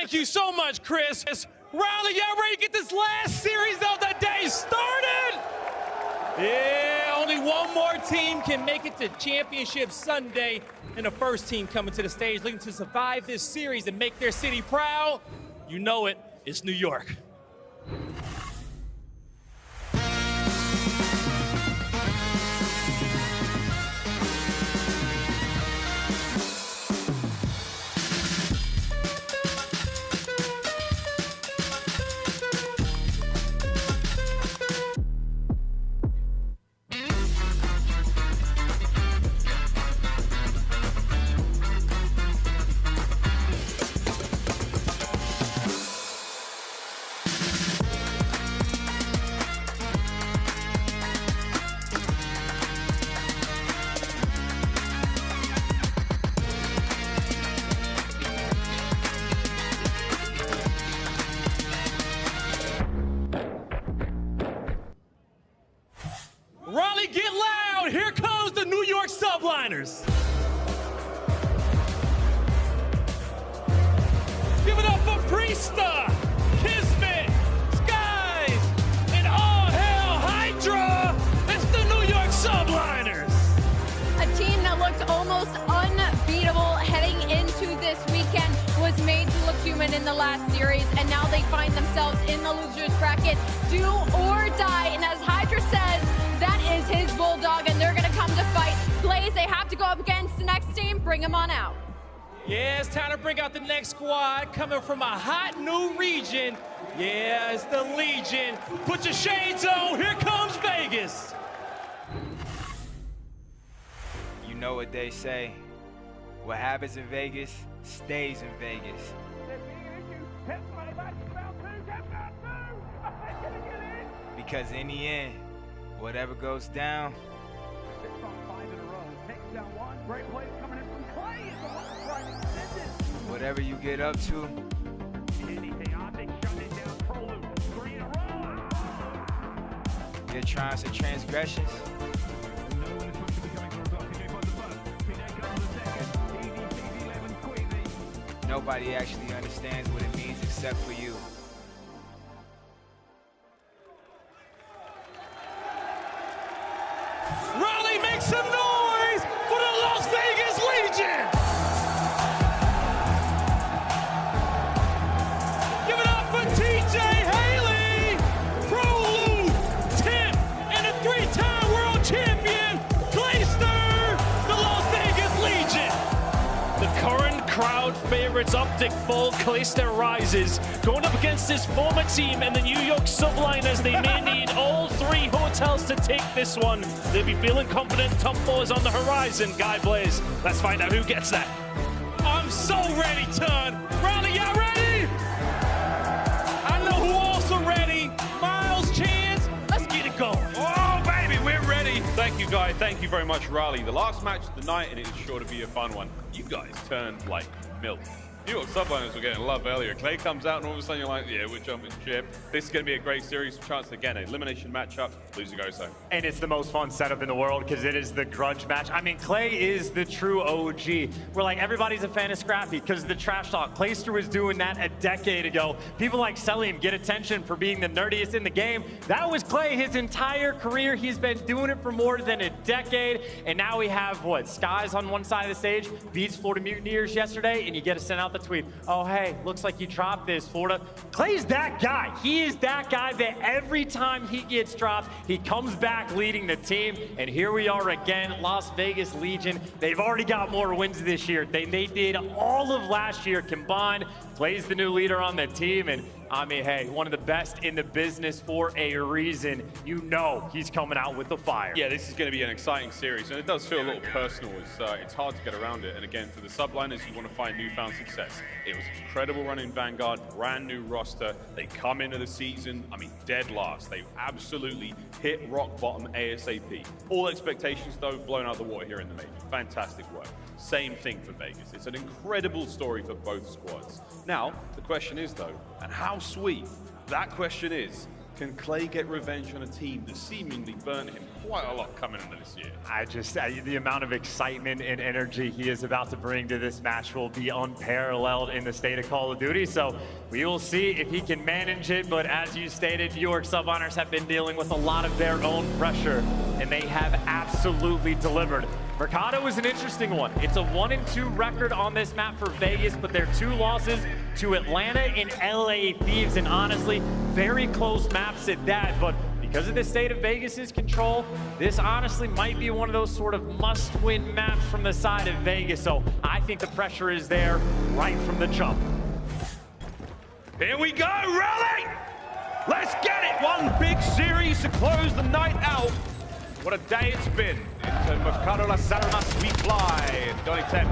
Thank you so much, Chris. Riley, y'all ready to get this last series of the day started? Yeah, only one more team can make it to Championship Sunday, and the first team coming to the stage looking to survive this series and make their city proud. You know it, it's New York. Raleigh, get loud! Here comes the New York Subliners. Give it up for Priestahh, KiSMET, Skyz, and all hell HyDra. It's the New York Subliners. A team that looked almost unbeatable heading into this weekend was made to look human in the last series, and now they find themselves in the loser's bracket, do or die. And as HyDra says, that is his bulldog, and they're gonna come to fight. FaZe, they have to go up against the next team. Bring them on out. Yeah, it's time to bring out the next squad coming from a hot new region. Yeah, it's the Legion. Put your shades on, here comes Vegas. You know what they say. What happens in Vegas stays in Vegas. Because in the end, whatever goes down. 6 on 5 in a row. Takes down one. Great play coming in from Clay. It's a right extended. Whatever you get up to. Anything OpTic shut it down. Pro loop. 3 in a row. Your triumphs and transgressions. No one is supposed to be coming for himself. He goes the first. Then comes the second. Easy, 11, squeezy. Nobody actually understands what it means except for you. Raleigh, make some noise for the Las Vegas Legion! Give it up for TJ Haley, Pro Lou, Tim, and a 3-time world champion, Priestahh, the Las Vegas Legion. The current crowd favorites OpTic fall, Priestahh rises. Going up against this former team and the New York Subliners, they may need all 3 hotels to take this one. They'll be feeling confident, top 4 is on the horizon. Guy Blaze, let's find out who gets that. I'm so ready, Turn. Riley, y'all ready? I know who also ready. Miles, Chance, let's get it going. Oh, baby, we're ready. Thank you, Guy. Thank you very much, Riley. The last match of the night, and it is sure to be a fun one. You guys turned like milk. New York Subliners were getting love earlier. Clay comes out, and all of a sudden you're like, yeah, we're jumping ship. This is going to be a great series. Chance again, an elimination matchup. Loser goes home. And it's the most fun setup in the world because it is the grudge match. I mean, Clay is the true OG. We're like, everybody's a fan of Scrappy because of the trash talk. Priestahh was doing that a decade ago. People like Cellium get attention for being the nerdiest in the game. That was Clay his entire career. He's been doing it for more than a decade. And now we have, what, Skyz on one side of the stage, beats Florida Mutineers yesterday, and you get to send out the tweet, oh, hey, looks like you dropped this, Florida. Clay's that guy. He is that guy that every time he gets dropped, he comes back leading the team. And here we are again, Las Vegas Legion. They've already got more wins this year than they did all of last year combined. Clay's the new leader on the team, and I mean, hey, one of the best in the business for a reason. You know he's coming out with the fire. Yeah, this is going to be an exciting series, and it does feel a little personal. It's hard to get around it. And again, for the Subliners, you want to find newfound success. It was an incredible run in Vanguard, brand new roster. They come into the season, I mean, dead last. They absolutely hit rock bottom ASAP. All expectations, though, blown out the water here in the major. Fantastic work. Same thing for Vegas. It's an incredible story for both squads. Now, the question is, though, and how sweet that question is, Can Clay get revenge on a team that seemingly burnt him quite a lot coming into this year? The amount of excitement and energy he is about to bring to this match will be unparalleled in the state of Call of Duty. So we will see if he can manage it. But as you stated, York Subliners have been dealing with a lot of their own pressure, and they have absolutely delivered. Mercado is an interesting one. It's a 1-2 record on this map for Vegas, but they're 2 losses to Atlanta and LA Thieves, and honestly, very close maps at that. But because of the state of Vegas's control, this honestly might be one of those sort of must-win maps from the side of Vegas. So I think the pressure is there right from the jump. Here we go, rally! Let's get it! One big series to close the night out. What a day it's been. Into Mercado Las Almas we fly. Donny 10.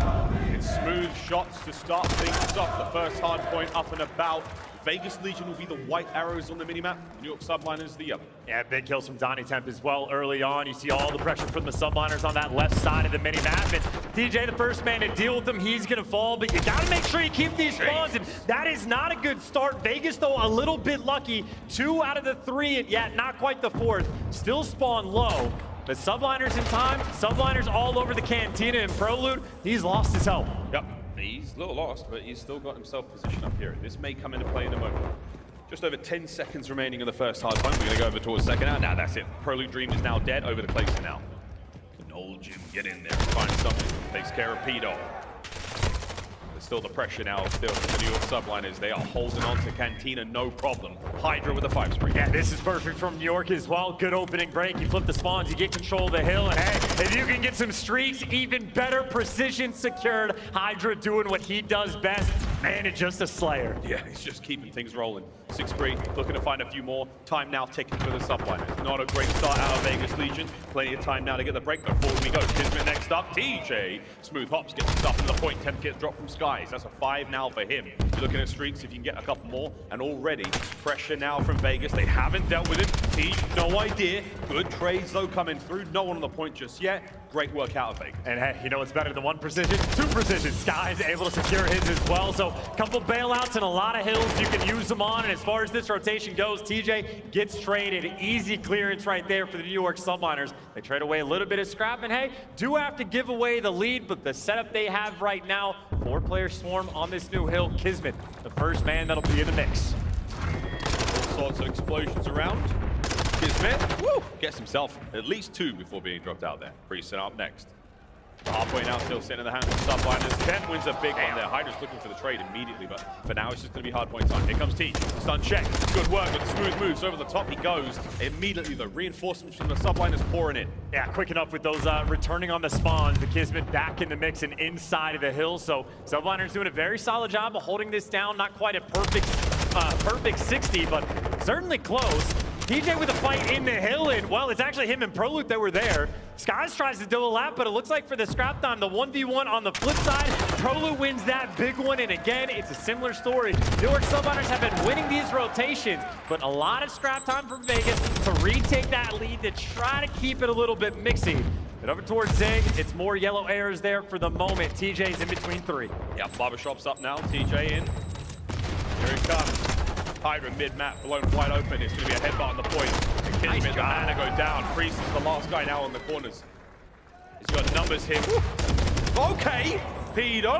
It's smooth shots to start things off. The first hard point up and about. Vegas Legion will be the white arrows on the minimap. New York Subliners the yellow. Yeah, big kills from Donny Temp as well early on. You see all the pressure from the Subliners on that left side of the minimap. And TJ, the first man to deal with them, he's going to fall. But you got to make sure you keep these spawns. And that is not a good start. Vegas, though, a little bit lucky. 2 out of the 3, and yet not quite the 4th. Still spawn low. But Subliners in time. Subliners all over the Cantina and Prolude. He's lost his help. Yep. He's a little lost, but he's still got himself positioned up here. This may come into play in a moment. Just over 10 seconds remaining in the first hard point. We're going to go over towards the second out. Now that's it. Prolude Dream is now dead. Over the Clayson now. Can old Jim get in there and find something? Takes care of Pedo. There's still the pressure now still for the New York Subliners. They are holding on to Cantina, no problem. HyDra with a 5-spring. Yeah, this is perfect from New York as well. Good opening break. You flip the spawns, you get control of the hill, and hey, if you can get some streaks, even better precision secured. HyDra doing what he does best. Man, it's just a slayer. Yeah, he's just keeping things rolling. 6-3, looking to find a few more. Time now ticking for the Subliners. Not a great start out of Vegas Legion. Plenty of time now to get the break, but forward we go. KiSMET next up. TJ. Smooth hops, gets stuff in the point. Temp gets dropped from Skyz. That's a 5 now for him. You're looking at streaks if you can get a couple more. And already, pressure now from Vegas. They haven't dealt with it. TJ, no idea. Good trades, though, coming through. No one on the point just yet. Great work out of Vegas. And hey, you know what's better than 1 precision? 2 precision. Skyz able to secure his as well. So a couple bailouts and a lot of hills you can use them on. And as far as this rotation goes, TJ gets traded. Easy clearance right there for the New York Subliners. They trade away a little bit of scrap. And hey, do have to give away the lead, but the setup they have right now, 4-player swarm on this new hill. KiSMET, the first man that'll be in the mix. All sorts of explosions around. KiSMET, woo, gets himself at least 2 before being dropped out there. Priestahh up next. Halfway now, still sitting in the hands of the Subliners. 10 wins a big one there. HyDra's looking for the trade immediately, but for now it's just going to be hard point time. Here comes T. Stun check. Good work with the smooth moves. Over the top he goes. Immediately the reinforcements from the Subliners pouring in. Yeah, quick enough with those returning on the spawns. The KiSMET back in the mix and inside of the hill. So Subliners doing a very solid job of holding this down. Not quite a perfect 60, but certainly close. TJ with a fight in the hill, and well, it's actually him and Prolude that were there. Skyz tries to do a lap, but it looks like for the scrap time, the 1v1 on the flip side, Prolude wins that big one, and again, it's a similar story. New York Subliners have been winning these rotations, but a lot of scrap time from Vegas to retake that lead, to try to keep it a little bit mixy. But over towards Zig, it's more yellow airs there for the moment. TJ's in between 3. Yep, Barbershop's up now. TJ in. Here he comes. HyDra mid-map, blown wide open. It's going to be a headbutt on the point. And KiSMET, the mana go down. Priestahh is the last guy now on the corners. He's got numbers here. Okay, Pedo.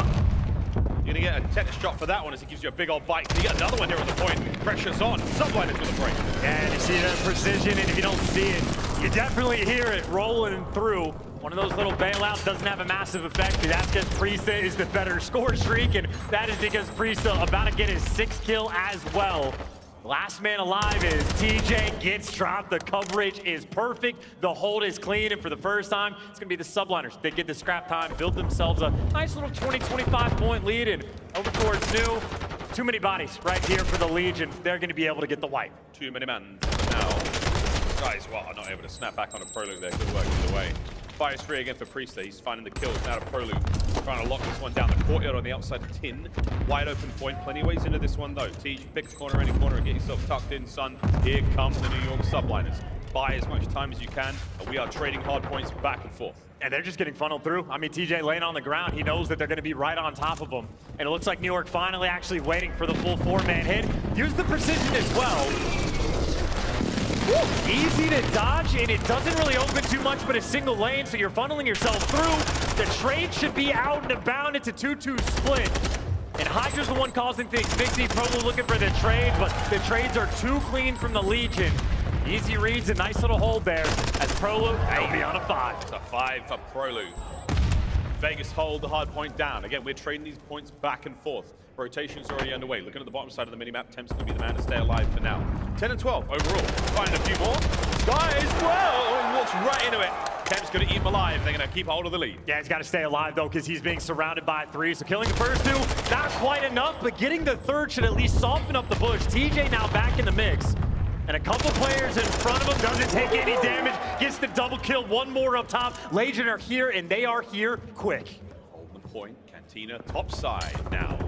You're going to get a tennis shot for that one as he gives you a big old bite. You get another one here on the point. Pressure's on. Subliners with a break. Yeah, and you see that precision, and if you don't see it, you definitely hear it rolling through. One of those little bailouts doesn't have a massive effect, but that's because Priestahh is the better score streak, and that is because Priestahh about to get his 6th kill as well. Last man alive is TJ, gets dropped. The coverage is perfect. The hold is clean, and for the first time, it's going to be the Subliners. They get the scrap time, build themselves a nice little 20-25 point lead, and over towards New. Too many bodies right here for the Legion. They're going to be able to get the wipe. Too many men now. Guys, well, not able to snap back on a Prolude there. Good work either way. 5-3 again for Priestahh. He's finding the kills now to Prolude. Trying to lock this one down the courtyard on the outside of Tin. Wide open point. Plenty of ways into this one though. Tej, pick a corner, any corner, and get yourself tucked in, son. Here comes the New York Subliners. Buy as much time as you can, and we are trading hard points back and forth. And they're just getting funneled through. I mean, TJ laying on the ground. He knows that they're going to be right on top of him. And it looks like New York finally actually waiting for the full 4-man hit. Use the precision as well. Easy to dodge, and it doesn't really open too much but a single lane, so you're funneling yourself through. The trade should be out and about. It's a 2-2 split. And HyDra's the one causing things. aBeZy probably looking for the trades, but the trades are too clean from the Legion. Easy reads, a nice little hold there as Prolute will be on a 5. It's a 5 for Prolute. Vegas hold the hard point down. Again, we're trading these points back and forth. Rotation's already underway. Looking at the bottom side of the minimap, Temp's going to be the man to stay alive for now. 10 and 12 overall. Finding a few more. Skyz, well, walks right into it. Temp's going to eat him alive. They're going to keep hold of the lead. Yeah, he's got to stay alive, though, because he's being surrounded by 3. So killing the first 2, not quite enough, but getting the third should at least soften up the push. TJ now back in the mix. And a couple players in front of him, doesn't take any damage, gets the double kill, one more up top. Legion are here, and they are here quick. Holding the point, Cantina top side now.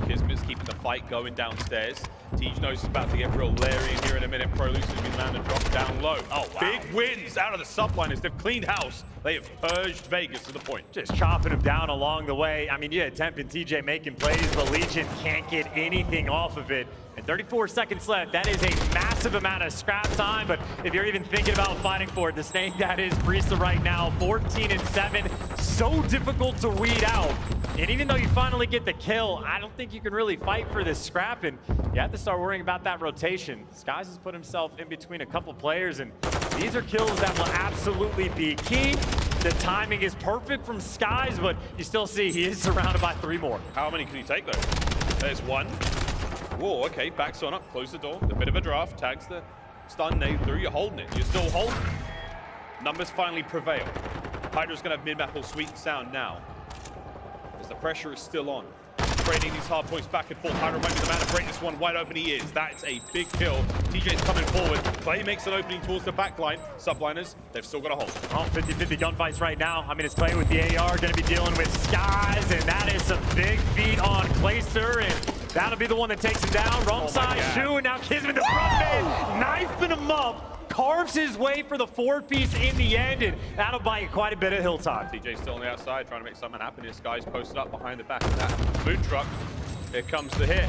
KiSMET's keeping the fight going downstairs. Tej knows he's about to get real Larry in here in a minute. Prolute's going to be the man to drop down low. Oh, wow. Big wins out of the Subliners. They've cleaned house. They have purged Vegas to the point. Just chopping him down along the way. I mean, yeah, Temp and TJ making plays, but Legion can't get anything off of it. And 34 seconds left. That is a massive amount of scrap time, but if you're even thinking about fighting for it, the snake that is Priestahh right now, 14 and 7. So difficult to weed out. And even though you finally get the kill, I don't think you can really fight for this scrap, and you have to start worrying about that rotation. Skyz has put himself in between a couple players, and these are kills that will absolutely be key. The timing is perfect from Skyz, but you still see he is surrounded by 3 more. How many can he take, though? There's 1. Whoa, okay, backs on up, close the door. A bit of a draft, tags the stun nade through. You're holding it. You're still holding. Numbers finally prevail. HyDra's going to have mid-map all sweet and sound now, as the pressure is still on. Trading these hard points back and forth. HyDra might be the man to break this one wide open. He is. That's a big kill. TJ's coming forward. Clay makes an opening towards the back line. Subliners, they've still got a hold. Oh, 50-50 gunfights right now. I mean, it's Clay with the AR going to be dealing with Skyz, and that is some big feet on Clayster, and that'll be the one that takes him down. Wrong side shoe, and now KiSMET the front man, knifing him up. Carves his way for the 4-piece in the end, and that'll buy you quite a bit of hill time. TJ's still on the outside, trying to make something happen. His Skyz posted up behind the back of that food truck. Here comes the hit.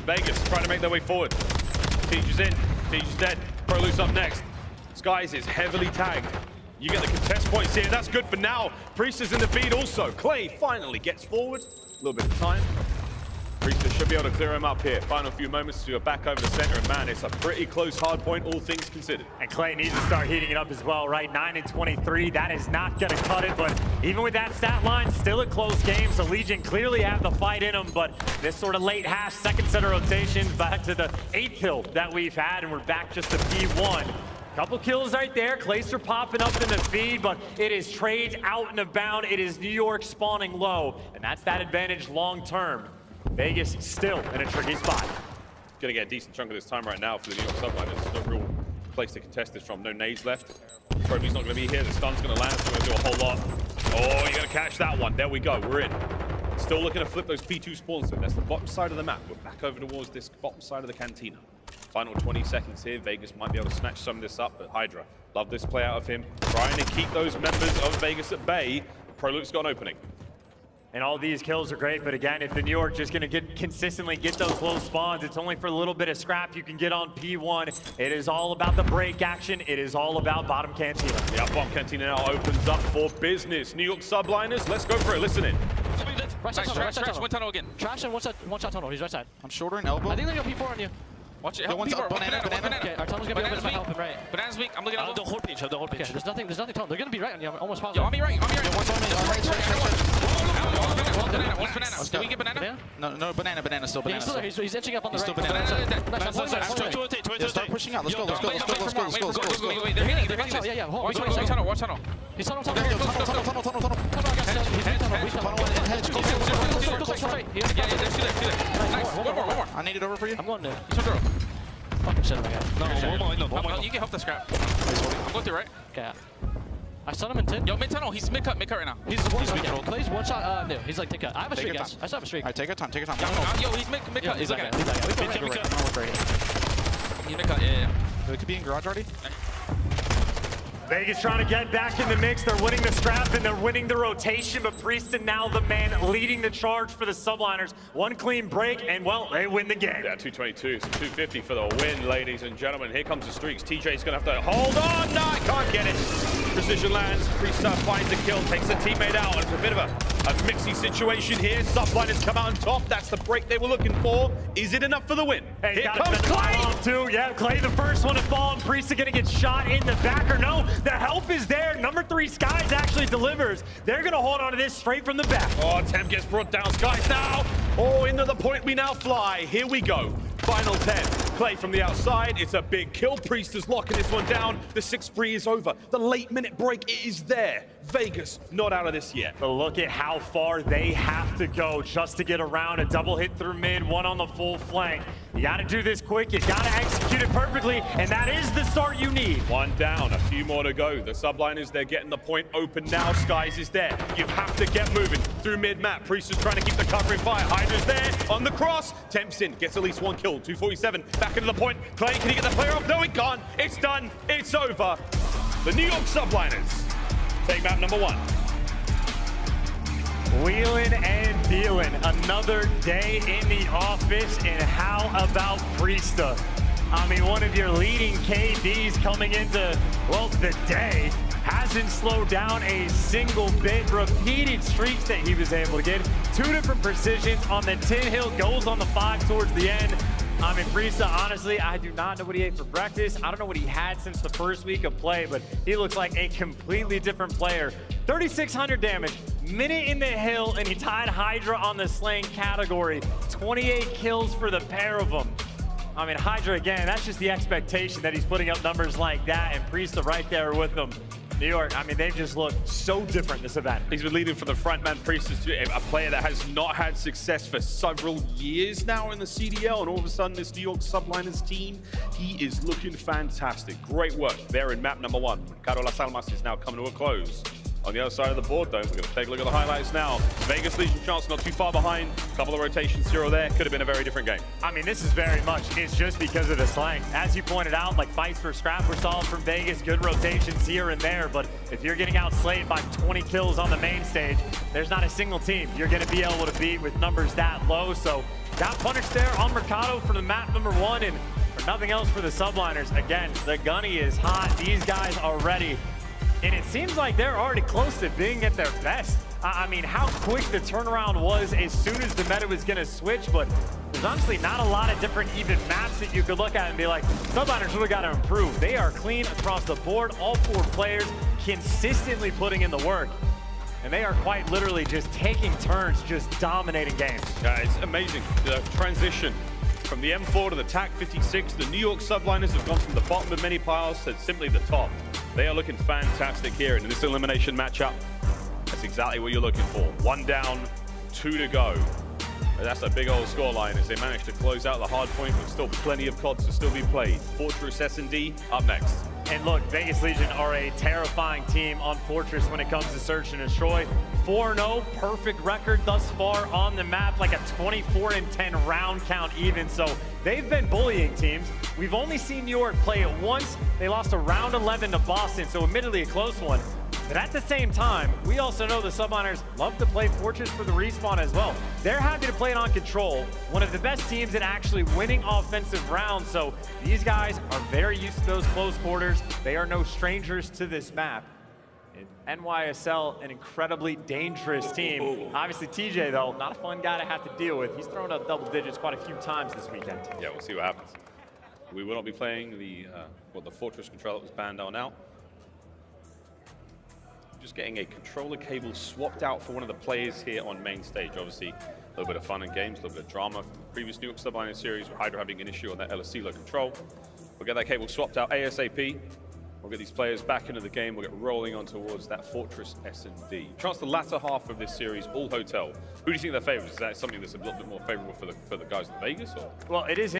Vegas trying to make their way forward. Tej is in. Tej is dead. Prolute's up next. Skyz is heavily tagged. You get the contest points here. That's good for now. Priestahh's in the feed also. Clay finally gets forward. A little bit of time. Priestahh should be able to clear him up here. Final few moments to go back over the center, and man, it's a pretty close hard point, all things considered. And Clay needs to start heating it up as well, right? 9 and 23, that is not gonna cut it, but even with that stat line, still a close game, so Legion clearly have the fight in them, but this sort of late hash, second set of rotations, back to the 8th kill that we've had, and we're back just to P1. Couple kills right there. Clayster popping up in the feed, but it is trades out and about. It is New York spawning low, and that's that advantage long term. Vegas still in a tricky spot. Gonna get a decent chunk of this time right now for the New York Subliners. There's no real place to contest this from. No nades left. Trophy's not gonna be here. The stun's gonna land. It's gonna do a whole lot. Oh, you're gonna catch that one. There we go. We're in. Still looking to flip those P2 spawns in. That's the bottom side of the map. We're back over towards this bottom side of the cantina. Final 20 seconds here. Vegas might be able to snatch some of this up, but HyDra, love this play out of him. Trying to keep those members of Vegas at bay. Prolute's got an opening. And all these kills are great, but again, if the New York just gonna consistently get those low spawns, it's only for a little bit of scrap you can get on P1. It is all about the break action. It is all about bottom cantina. Yeah, bottom cantina now opens up for business. New York Subliners, let's go for it. Listen in. Right side tunnel, right side tunnel. One tunnel again. Trash and one shot tunnel. He's right side. I'm shoulder and elbow. I think they're gonna P4 on you. Watch it. Yo, Help people. banana. Okay, our tunnel's gonna be open if I help him right. Banana's weak. I'm looking at the whole pitch. The whole pitch. Okay, there's nothing tunnel. They're gonna be right on you. Almost positive. Yo, on me right. One's on me. Right. Banana. What's banana? Did we get banana? No, banana still. Banana still. He's inching up on the right. Still banana. Start pushing out. Let's go. Wait, they're hitting. Yeah. Watch tunnel. He's tunnel. Tunnel. Nice. One more. I need it over for you. I'm going to. Fucking shit, my guy. No, one more. You can help the scrap. I'm going through, right? Okay. I stun him in 10. Yo, mid tunnel. He's mid cut right now. He's weak cut. Clay's one shot. No, he's like take cut. I have a streak, guys. I still have a streak. Alright, take your time. Yo, he's mid cut. He's like He's mid cut. Yeah. It could be in garage already. Vegas trying to get back in the mix. They're winning the scrap and they're winning the rotation, but Priestahh now the man leading the charge for the Subliners. One clean break and, well, they win the game. Yeah, 222, so 250 for the win, ladies and gentlemen. Here comes the streaks. TJ's gonna have to hold on. No, I can't get it. Precision lands. Priestahh finds a kill, takes a teammate out. It's a bit of a mixy situation here. Subliners come out on top. That's the break they were looking for. Is it enough for the win? Hey, here comes Clay. Too. Yeah, Clay the first one to fall, and Priestahh gonna get shot in the back, or no, the help is there. Number 3 Skyz actually delivers. They're gonna hold on to this straight from the back. Oh, Temp gets brought down. Skyz now. Oh, into the point we now fly. Here we go. Final 10. Clay from the outside. It's a big kill. Priesthah's locking this one down. The 6-free is over. The late minute break, it is there. Vegas not out of this yet. But look at how far they have to go just to get around. A double hit through mid, one on the full flank. You got to do this quick. You got to execute it perfectly, and that is the start you need. One down, a few more to go. The Subliners, they're getting the point open now. Skyz is there. You have to get moving through mid-map. Priestahh's trying to keep the cover in fire. HyDra's there on the cross. Temp's in, gets at least one kill. 247, back into the point. Clay, can he get the player off? No, he can't. It's done. It's over. The New York Subliners take map number 1. Wheeling and dealing. Another day in the office, and how about Priestahh? I mean, one of your leading KDs coming into, well, the day. Hasn't slowed down a single bit. Repeated streaks that he was able to get. 2 different precisions on the 10 hill, goes on the 5 towards the end. I mean, Priestahh, honestly, I do not know what he ate for breakfast. I don't know what he had since the first week of play, but he looks like a completely different player. 3,600 damage, minute in the hill, and he tied HyDra on the slaying category. 28 kills for the pair of them. I mean, HyDra, again, that's just the expectation that he's putting up numbers like that, and Priestahh right there with them. New York, I mean, they've just looked so different this event. He's been leading for the front man. Priestahh, a player that has not had success for several years now in the CDL, and all of a sudden this New York Subliners team, he is looking fantastic. Great work there in map number 1. Mercado Las Almas is now coming to a close. On the other side of the board, though, we're going to take a look at the highlights now. Vegas Legion chance not too far behind. A couple of rotations here or there. Could have been a very different game. I mean, this is very much, it's just because of the slang. As you pointed out, like fights for scrap were solid from Vegas, good rotations here and there, but if you're getting outslayed by 20 kills on the main stage, there's not a single team you're going to be able to beat with numbers that low. So got punished there on Mercado for the map number 1, and for nothing else for the Subliners. Again, the gunny is hot. These guys are ready. And it seems like they're already close to being at their best. I mean, how quick the turnaround was as soon as the meta was going to switch, but there's honestly not a lot of different even maps that you could look at and be like, Subliners really got to improve. They are clean across the board. All 4 players consistently putting in the work. And they are quite literally just taking turns, just dominating games. Guys, amazing. The transition from the M4 to the TAC 56, the New York Subliners have gone from the bottom of many piles to simply the top. They are looking fantastic here in this elimination matchup. That's exactly what you're looking for. 1 down, 2 to go. And that's a big old scoreline as they manage to close out the hard point, but still plenty of CODs to still be played. Fortress S&D up next. And look, Vegas Legion are a terrifying team on Fortress when it comes to search and destroy. 4-0, perfect record thus far on the map, like a 24-10 round count even. So they've been bullying teams. We've only seen New York play it once. They lost a round 11 to Boston, so admittedly a close one. But at the same time, we also know the Subliners love to play Fortress for the respawn as well. They're happy to play it on Control, one of the best teams at actually winning offensive rounds. So these guys are very used to those close quarters. They are no strangers to this map. And NYSL, an incredibly dangerous team. Ooh. Obviously, TJ, though, not a fun guy to have to deal with. He's thrown up double digits quite a few times this weekend. Yeah, we'll see what happens. We will not be playing the Fortress controller that was banned on out. Just getting a controller cable swapped out for one of the players here on main stage. Obviously, a little bit of fun and games, a little bit of drama from the previous New York Subliners series with HyDra having an issue on that aBeZy control. We'll get that cable swapped out ASAP. We'll get these players back into the game. We'll get rolling on towards that Fortress S&D. Chance the latter half of this series, all hotel. Who do you think their favorites? Is that something that's a little bit more favorable for the guys in Vegas? Or? Well, it is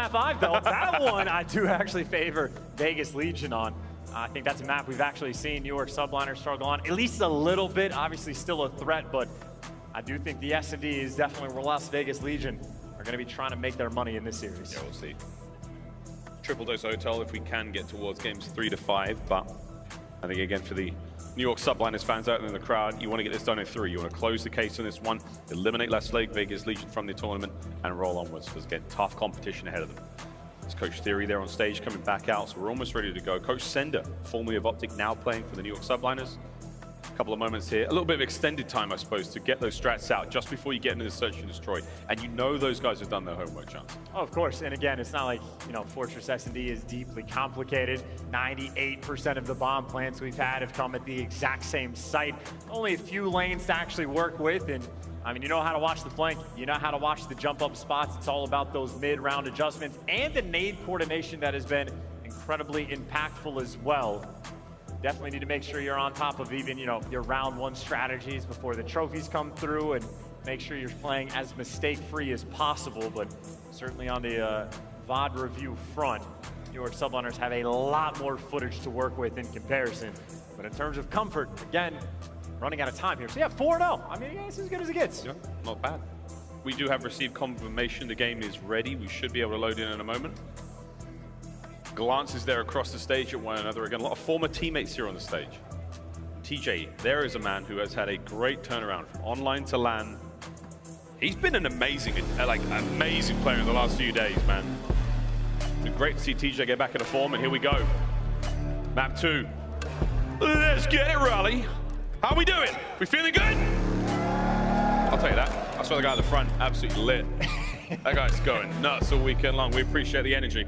5 though, that one I do actually favor Vegas Legion on. I think that's a map we've actually seen New York Subliners struggle on, at least a little bit. Obviously still a threat, but I do think the S&D is definitely where Las Vegas Legion are going to be trying to make their money in this series. Yeah, we'll see. Triple dose hotel if we can get towards games 3 to 5, but I think again for the New York Subliners fans out there in the crowd, you want to get this done in 3. You want to close the case on this one, eliminate Las Vegas Legion from the tournament, and roll onwards. Because again, tough competition ahead of them. It's Coach Theory there on stage coming back out, so we're almost ready to go. Coach Sender, formerly of OpTic, now playing for the New York Subliners. A couple of moments here, a little bit of extended time, I suppose, to get those strats out just before you get into the search and destroy. And you know those guys have done their homework, Chance. Oh, of course, and again, it's not like, you know, Fortress S&D is deeply complicated. 98% of the bomb plants we've had have come at the exact same site. Only a few lanes to actually work with, and I mean, you know how to watch the flank, you know how to watch the jump up spots. It's all about those mid-round adjustments and the nade coordination that has been incredibly impactful as well. Definitely need to make sure you're on top of even, you know, your round 1 strategies before the trophies come through, and make sure you're playing as mistake-free as possible. But certainly on the VOD review front, New York Subliners have a lot more footage to work with in comparison. But in terms of comfort, again, running out of time here. So yeah, 4-0. I mean, yeah, it's as good as it gets. Yeah, not bad. We do have received confirmation the game is ready. We should be able to load in a moment. Glances there across the stage at one another. Again, a lot of former teammates here on the stage. TJ, there is a man who has had a great turnaround from online to LAN. He's been an amazing player in the last few days, man. It's been great to see TJ get back into form, and here we go. Map 2. Let's get it, Raleigh. How we doing? We feeling good? I'll tell you that. I saw the guy at the front, absolutely lit. That guy's going nuts all weekend long. We appreciate the energy.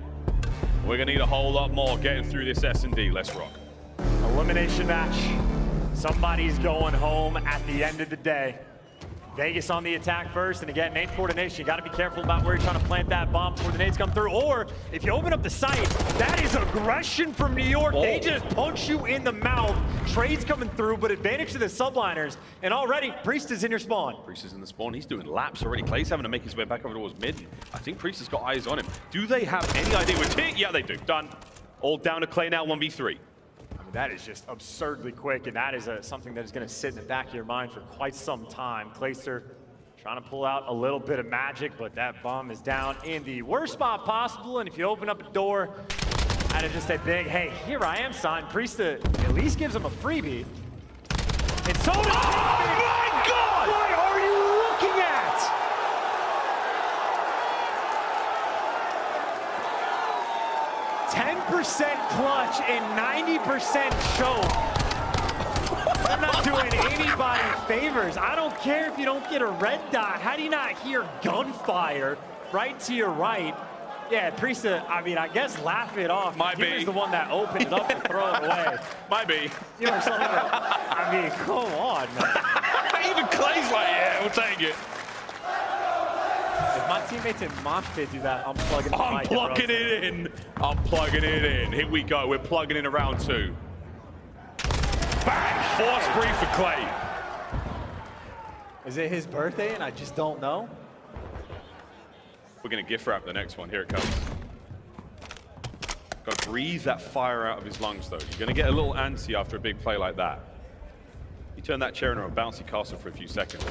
We're gonna need a whole lot more getting through this S&D. Let's rock. Elimination match. Somebody's going home at the end of the day. Vegas on the attack first, and again, nade coordination. You gotta be careful about where you're trying to plant that bomb before the nades come through, or if you open up the site, that is aggression from New York. Whoa. They just punch you in the mouth. Trades coming through, but advantage to the Subliners, and already, Priestahh is in your spawn. Priestahh is in the spawn. He's doing laps already. Clay's having to make his way back over towards mid. I think Priestahh's got eyes on him. Do they have any idea where T? Yeah, they do. Done. All down to Clay now, 1v3. I mean, that is just absurdly quick, and that is something that is going to sit in the back of your mind for quite some time. Clayster trying to pull out a little bit of magic, but that bomb is down in the worst spot possible, and if you open up a door, that is just a big, hey, here I am sign. Priestahh at least gives him a freebie. And so does my God! What are you looking at? .10% clutch and 90% choke. They're not doing anybody favors. I don't care if you don't get a red dot. How do you not hear gunfire right to your right? Yeah, Priestahh, I mean, I guess laugh it off. Might be. He was the one that opened it up and throw it away. Might be. You know, something like, I mean, come on, man. Even Clay's like, yeah, we'll take it. If my teammates in Mosh Pit do that, I'm plugging it in. I'm plugging it in. I'm plugging it in. Here we go. We're plugging in round 2. Bang! Force free for Clay. Is it his birthday and I just don't know? We're going to gift wrap the next one. Here it comes. Got to breathe that fire out of his lungs, though. You're going to get a little antsy after a big play like that. You turn that chair into a bouncy castle for a few seconds.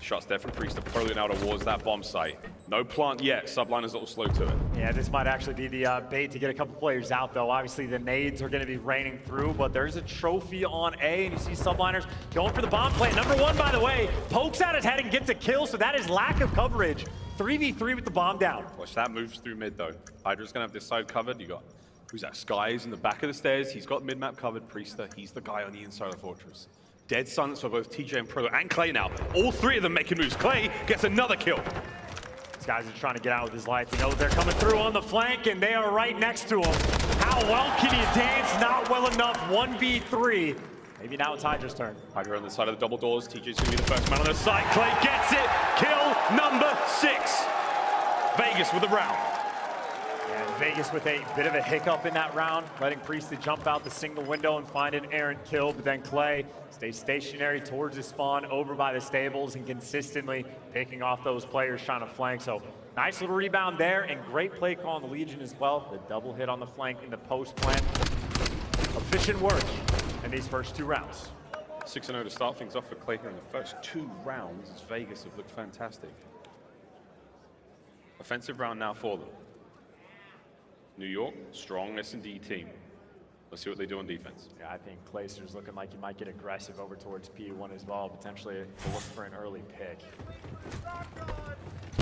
Shots there from Priestahh, pulling out towards that bomb site. No plant yet. Subliners a little slow to it. Yeah, this might actually be the bait to get a couple players out, though. Obviously, the nades are going to be raining through, but there's a trophy on A, and you see Subliners going for the bomb plant. Number 1, by the way, pokes out his head and gets a kill, so that is lack of coverage. 3v3 with the bomb down. Watch that moves through mid, though. HyDra's going to have this side covered. You got, who's that? Skyz in the back of the stairs. He's got mid-map covered. Priestahh, he's the guy on the inside of the fortress. Dead silence for both TJ and Pro and Clay now. All 3 of them making moves. Clay gets another kill. These guys are trying to get out with his life. You know they're coming through on the flank, and they are right next to him. How well can you dance? Not well enough. 1v3. Maybe now it's HyDra's turn. HyDra on the side of the double doors. TJ's going to be the first man on the side. Clay gets it. Kill number 6. Vegas with the round. And Vegas with a bit of a hiccup in that round, letting Priestahh jump out the single window and find an errant kill, but then Clay stays stationary towards his spawn over by the stables and consistently picking off those players trying to flank. So nice little rebound there and great play call on the Legion as well. The double hit on the flank in the post plant. Efficient work in these first 2 rounds. 6-0 to start things off for Clay here in the first 2 rounds as Vegas have looked fantastic. Offensive round now for them. New York, strong S&D team. Let's see what they do on defense. Yeah, I think Clayster's looking like he might get aggressive over towards P1 as well, potentially to look for an early pick.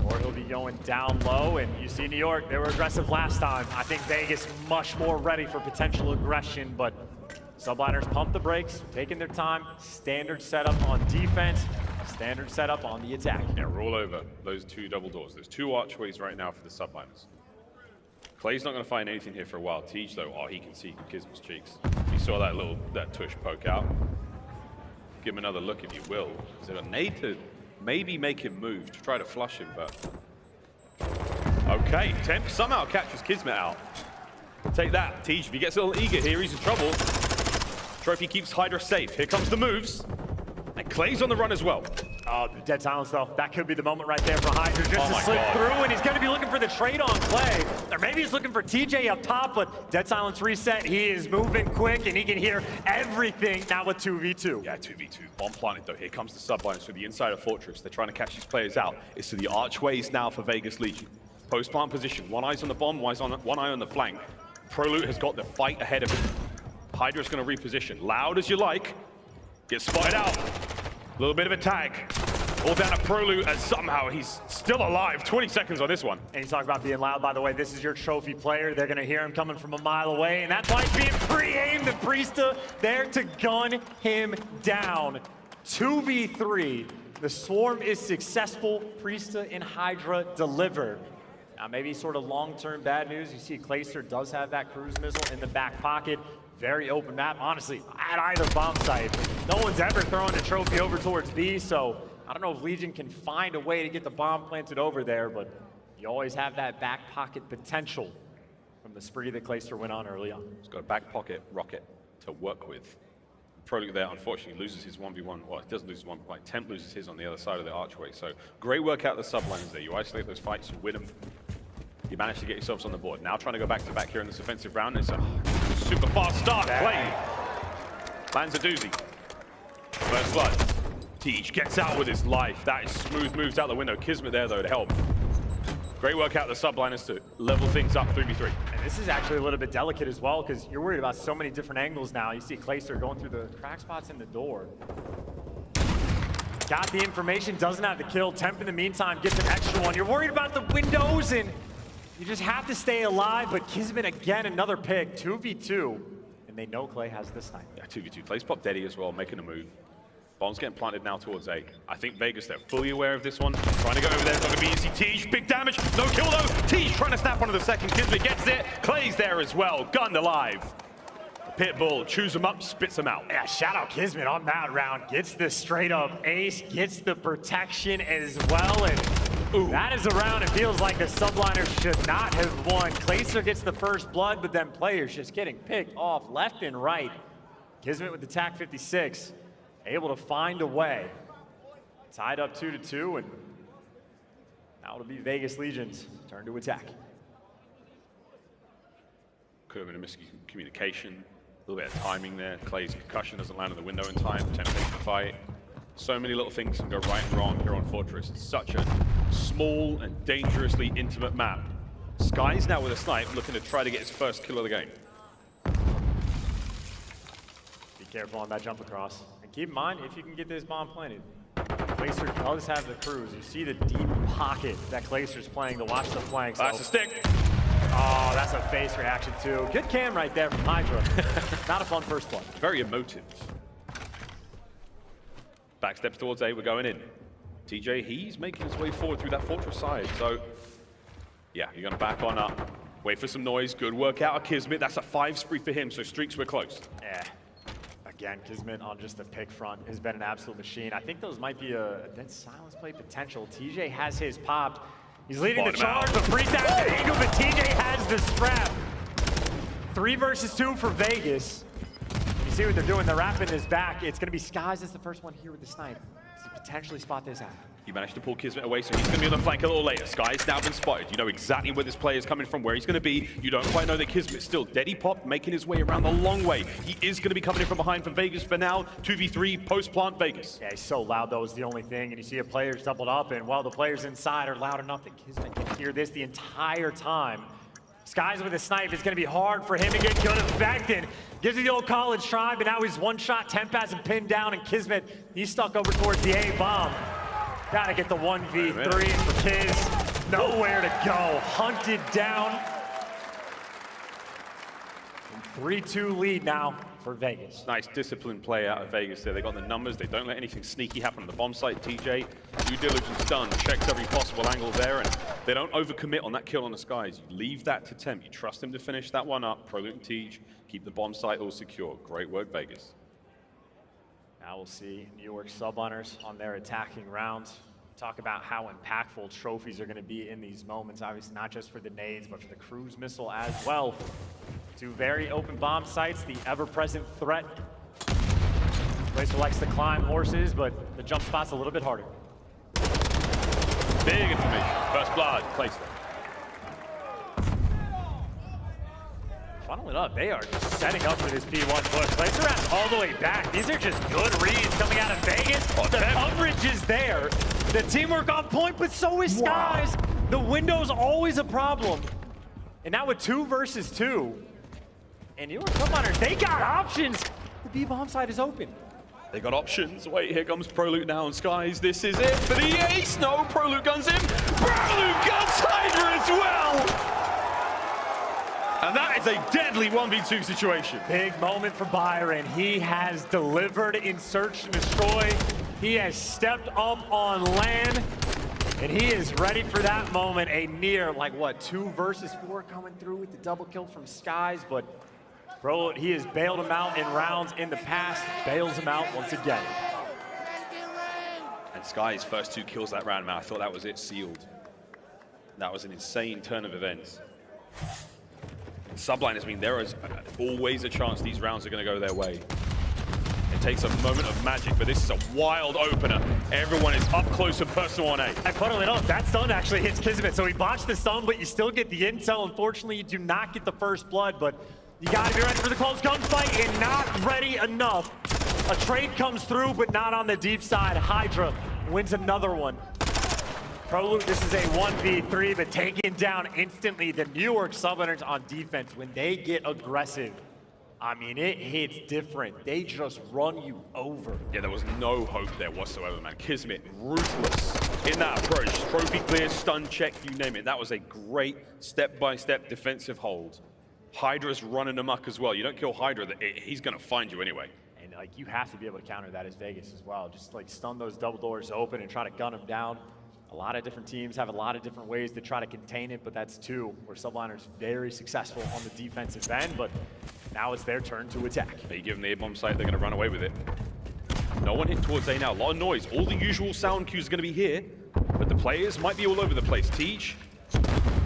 Or he'll be going down low, and you see New York, they were aggressive last time. I think Vegas much more ready for potential aggression, but Subliners pump the brakes, taking their time, standard setup on defense, standard setup on the attack. Yeah, roll over those 2 double doors. There's 2 archways right now for the Subliners. Clay's not going to find anything here for a while. Teej, though, oh, he can see KiSMET's cheeks. You saw that tush poke out. Give him another look if you will. Is it a nade to maybe make him move to try to flush him, but... Okay, Temp somehow catches KiSMET out. Take that, Teej. If he gets a little eager here, he's in trouble. Trophy keeps HyDra safe. Here comes the moves. And Clay's on the run as well. Oh, dead silence though. That could be the moment right there for HyDra just to slip through, and he's going to be looking for the trade on Clay. Or maybe he's looking for TJ up top, but dead silence reset. He is moving quick, and he can hear everything now with 2v2. Yeah, 2v2. Bomb planted though. Here comes the Subliners through the inside of Fortress. They're trying to catch these players out. It's to the archways now for Vegas Legion. Post plant position. One eye's on the bomb, one eye on the flank. Proloot has got the fight ahead of him. HyDra's going to reposition. Loud as you like. Gets spotted out. A little bit of a tag. All down to Proloot, and somehow he's still alive. 20 seconds on this one. And you talk about being loud, by the way. This is your trophy player. They're going to hear him coming from a mile away, and that's why he's being pre-aimed. And Priestahh there to gun him down. 2v3. The swarm is successful. Priestahh and HyDra deliver. Now, maybe sort of long-term bad news. You see Clayster does have that cruise missile in the back pocket. Very open map, honestly, at either bomb site. No one's ever thrown a trophy over towards B, so I don't know if Legion can find a way to get the bomb planted over there, but you always have that back pocket potential from the spree that Clayster went on early on. He's got a back pocket rocket to work with. Proloot there, unfortunately, loses his 1v1. Well, he doesn't lose one, like Temp loses his on the other side of the archway. So great work out of the Subliners there. You isolate those fights, you win them. You manage to get yourselves on the board. Now trying to go back to back here in this offensive round. It's a super fast start. Clay lands a doozy. First blood. Teej gets out with his life. That is smooth moves out the window. KiSMET there though to help. Great work out the Subliners to level things up 3v3. And this is actually a little bit delicate as well because you're worried about so many different angles now. You see Clayster going through the crack spots in the door. Got the information, doesn't have the kill. Temp in the meantime gets an extra one. You're worried about the windows and you just have to stay alive, but KiSMET again, another pick, 2v2. And they know Clay has this time. Yeah, 2v2. Clay's popped Deddy as well, making a move. Bomb's getting planted now towards A. I think Vegas, they're fully aware of this one. Trying to go over there, it's not gonna be easy. Teej, big damage, no kill though. Teej trying to snap onto the second. KiSMET gets it. Clay's there as well, gunned alive. Pitbull chews him up, spits him out. Yeah, shout out KiSMET on that round. Gets the straight up ace, gets the protection as well. And ooh, that is a round it feels like the Subliners should not have won. Clayster gets the first blood, but then players just getting picked off left and right. KiSMET with the TAC 56, able to find a way. Tied up 2-2, and now it'll be Vegas Legion's turn to attack. Could have been a miscommunication. A little bit of timing there. Clay's concussion doesn't land in the window in time. Attempting to fight. So many little things can go right and wrong here on Fortress. It's such a small and dangerously intimate map. Skyz now with a snipe, looking to try to get his first kill of the game. Be careful on that jump across. And keep in mind, if you can get this bomb planted, Clayster does have the cruise. You see the deep pocket that Clayster's playing to watch the flanks. That's a stick. Oh, that's a face reaction too. Good cam right there from HyDra. Not a fun first blood. Very emotive. Back steps towards A, we're going in. TJ, he's making his way forward through that Fortress side. So, yeah, you're gonna back on up. Wait for some noise. Good work out of KiSMET. That's a 5 spree for him, so streaks were close. Yeah. Again, KiSMET on just the pick front has been an absolute machine. I think those might be a dead silence play potential. TJ has his popped. He's leading the charge, but Priestahh has the angle, but TJ has the strap. 3 versus 2 for Vegas. You see what they're doing, they're wrapping this back. It's gonna be Skyz as the first one here with the snipe to potentially spot this out. You managed to pull KiSMET away, so he's going to be on the flank a little later. Skyz now been spotted. You know exactly where this player is coming from, where he's going to be. You don't quite know that KiSMET's still Deady Pop, making his way around the long way. He is going to be coming in from behind for Vegas for now. 2v3, post-plant Vegas. Yeah, he's so loud, though, is the only thing. And you see a player's doubled up, and while the players inside are loud enough that KiSMET can hear this the entire time. Skyz with a snipe, it's going to be hard for him to get good effect, and gives it the old college try, but now he's one shot. Temp has him pinned down, and KiSMET, he's stuck over towards the A-bomb. Gotta get the 1v3 for Kiz. Nowhere to go. Hunted down. 3-2 lead now for Vegas. Nice disciplined play out of Vegas there. They got the numbers. They don't let anything sneaky happen on the bomb site. TJ, due diligence done. Checks every possible angle there, and they don't overcommit on that kill on the Skyz. You leave that to Temp. You trust him to finish that one up. ProLoot and Tej keep the bomb site all secure. Great work, Vegas. Now we'll see New York Subliners on their attacking rounds. Talk about how impactful trophies are going to be in these moments. Obviously, not just for the nades, but for the cruise missile as well. 2 very open bomb sites, the ever-present threat. Placer likes to climb horses, but the jump spot's a little bit harder. Big information. First blood, placed there. Funnel it up, they are just setting up for this P1 push. Placer has all the way back. These are just good reads coming out of Vegas. The coverage is there. The teamwork on point, but so is Skyz. The window's always a problem. And now with 2 versus 2, and New York Subliners, they got options. The B bomb side is open. They got options. Wait, here comes ProLoot now and Skyz. This is it for the ace. No, ProLoot guns him. ProLoot guns HyDra as well. And that is a deadly 1v2 situation. Big moment for Byron. He has delivered in search and destroy. He has stepped up on land, and he is ready for that moment. A near, like what, 2 versus 4 coming through with the double kill from Skyz, but bro, he has bailed him out in rounds in the past, bails him out once again. And Skyz first 2 kills that round, man. I thought that was it, sealed. That was an insane turn of events. Subliners, I mean, there is always a chance these rounds are going to go their way. It takes a moment of magic, but this is a wild opener. Everyone is up close and personal on A. And funnily enough, that stun actually hits KiSMET, so he botched the stun, but you still get the intel. Unfortunately, you do not get the first blood, but you gotta be ready for the close gunfight, and not ready enough. A trade comes through, but not on the deep side. HyDra wins another one. ProLoot, this is a 1v3, but taken down instantly. The New York Subliners on defense, when they get aggressive, I mean, it hits different. They just run you over. Yeah, there was no hope there whatsoever, man. KiSMET, ruthless in that approach. Trophy clear, stun check, you name it. That was a great step-by-step defensive hold. HyDra's running amok as well. You don't kill HyDra, he's gonna find you anyway. And like, you have to be able to counter that as Vegas as well. Just like stun those double doors open and try to gun them down. A lot of different teams have a lot of different ways to try to contain it, but that's 2 where Subliners very successful on the defensive end, but now it's their turn to attack. They give them the A-bomb site, they're gonna run away with it. No one hit towards A now, a lot of noise. All the usual sound cues are gonna be here, but the players might be all over the place. Tej,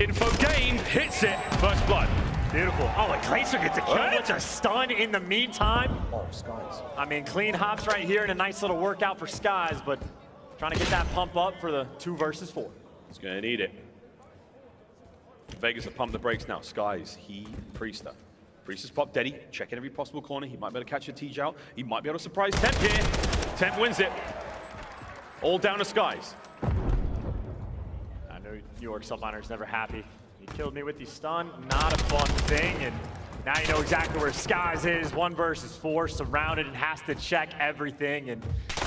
info gained, hits it, first blood. Beautiful. Oh, and Glacier gets a kill, bunch of stun in the meantime. Oh, Skyz. I mean, clean hops right here and a nice little workout for Skyz, but trying to get that pump up for the 2 versus 4. He's gonna need it. Vegas have pumped the brakes now. Skyz, Priestahh. Priestahh's popped Deady, checking every possible corner. He might be able to catch a Tej out. He might be able to surprise Temp here. Temp wins it. All down to Skyz. I know New York Subliners never happy. He killed me with the stun, not a fun thing, and now you know exactly where Skyz is. 1 versus 4, surrounded and has to check everything, and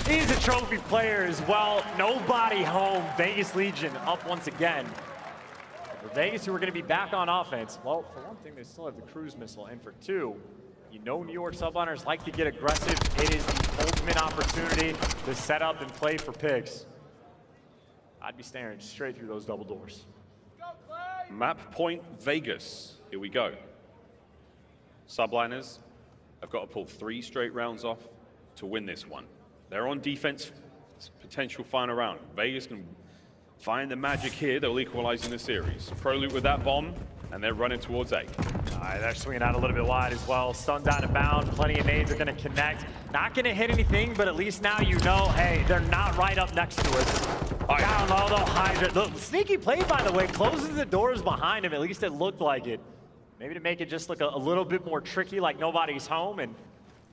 he's a trophy player as well. Nobody home. Vegas Legion up once again. For Vegas, who are going to be back on offense, well, for one thing, they still have the cruise missile, and for 2, you know New York Subliners like to get aggressive. It is the ultimate opportunity to set up and play for picks. I'd be staring straight through those double doors. Map point Vegas. Here we go. Subliners have got to pull 3 straight rounds off to win this one. They're on defense, potential final round. Vegas can find the magic here, they'll equalize in the series. Proloot with that bomb, and they're running towards A. All right, they're swinging out a little bit wide as well. Stunned out of bounds, plenty of nades are gonna connect. Not gonna hit anything, but at least now you know, hey, they're not right up next to us. Down low though, HyDra. The sneaky play, by the way, closes the doors behind him. At least it looked like it. Maybe to make it just look a little bit more tricky, like nobody's home, and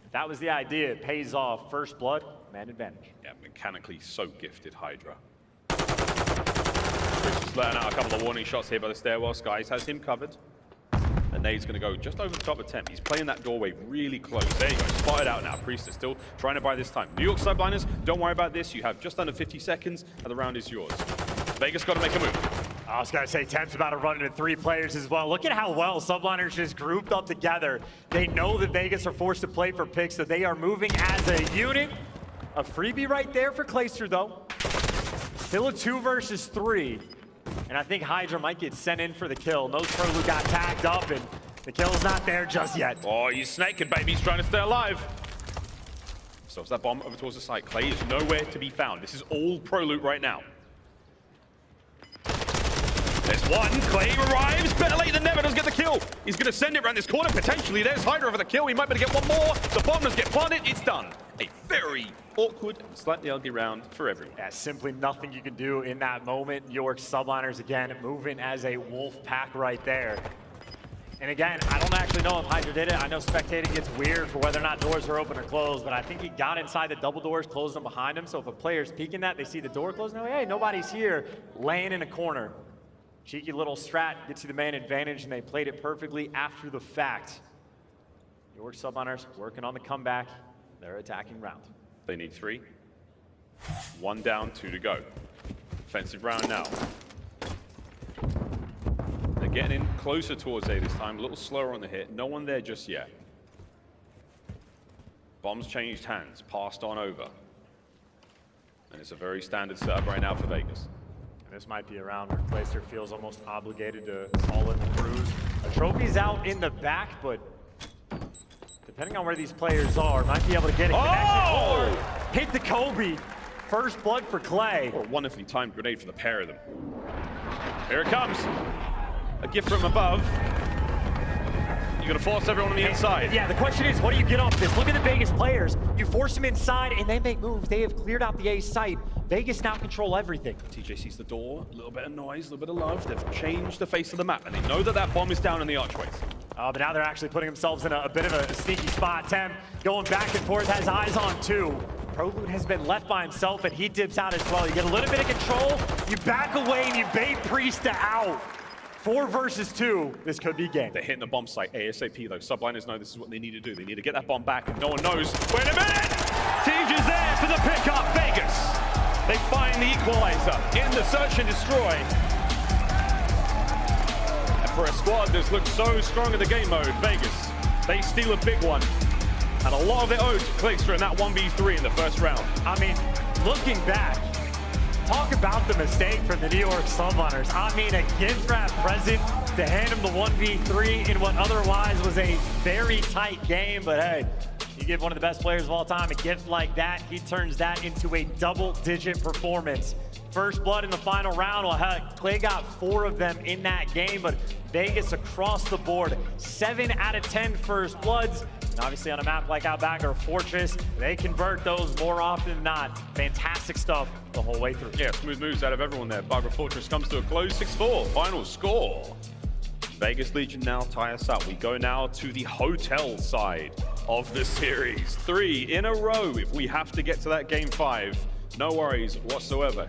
if that was the idea, it pays off. First blood, man advantage. Yeah, mechanically so gifted, HyDra. Just letting out a couple of warning shots here by the stairwell. Skyz has him covered. And nade's going to go just over the top of Temp. He's playing that doorway really close. There you go, spotted out now. Priestahh still trying to buy this time. New York Subliners, don't worry about this. You have just under 50 seconds, and the round is yours. Vegas got to make a move. I was going to say, Temp's about to run into 3 players as well. Look at how well Subliners just grouped up together. They know that Vegas are forced to play for picks, so they are moving as a unit. A freebie right there for Clayster, though. Still a 2 versus 3. And I think HyDra might get sent in for the kill. Nose Proloot got tagged up, and the kill's not there just yet. Oh, he's snaking, baby. He's trying to stay alive. Stops that bomb over towards the side. Clay is nowhere to be found. This is all Proloot right now. There's one. Clay arrives. Better late than never. Does get the kill. He's going to send it around this corner, potentially. There's HyDra for the kill. He might be able to get one more. The bomb does get planted. It's done. A very awkward and slightly ugly round for everyone. Yeah, simply nothing you can do in that moment. York Subliners, again, moving as a wolf pack right there. And again, I don't actually know if HyDra did it. I know spectating gets weird for whether or not doors are open or closed, but I think he got inside the double doors, closed them behind him. So if a player's peeking that, they see the door closed, no, hey, nobody's here, laying in a corner. Cheeky little strat gets you the man advantage, and they played it perfectly after the fact. York Subliners working on the comeback. They're attacking round. They need 3. 1 down, 2 to go. Offensive round now. They're getting in closer towards A this time, a little slower on the hit. No one there just yet. Bombs changed hands, passed on over. And it's a very standard setup right now for Vegas. And this might be a round where Clayster feels almost obligated to call it the cruise. A trophy's out in the back, but depending on where these players are, might be able to get a connection or hit the Kobe. First blood for Clay. Or a wonderfully timed grenade for the pair of them. Here it comes. A gift from above. You're going to force everyone on the inside. Yeah, the question is, what do you get off this? Look at the Vegas players. You force them inside, and they make moves. They have cleared out the A site. Vegas now control everything. TJ sees the door, a little bit of noise, a little bit of love. They've changed the face of the map, and they know that that bomb is down in the archways. But now they're actually putting themselves in a bit of a sneaky spot. Temp going back and forth, has eyes on 2. Proloot has been left by himself, and he dips out as well. You get a little bit of control, you back away, and you bait Priestahh out. 4 versus 2, this could be game. They're hitting the bomb site ASAP though. Subliners know this is what they need to do. They need to get that bomb back, and no one knows. Wait a minute! Siege is there for the pickup. Vegas. They find the equalizer in the search and destroy. And for a squad that's looked so strong in the game mode, Vegas, they steal a big one. And a lot of it owed to Clayster in that 1v3 in the first round. I mean, looking back, talk about the mistake from the New York Subliners. I mean, a gift wrap present to hand him the 1v3 in what otherwise was a very tight game. But hey, you give one of the best players of all time a gift like that, he turns that into a double-digit performance. First blood in the final round. Well, heck, Clay got 4 of them in that game, but Vegas across the board, 7 out of 10 first bloods. And obviously on a map like Outback or Fortress, they convert those more often than not. Fantastic stuff the whole way through. Yeah, smooth moves out of everyone there. Bagra Fortress comes to a close, 6-4, final score. Vegas Legion now tie us up. We go now to the hotel side of the series. 3 in a row if we have to get to that game 5. No worries whatsoever.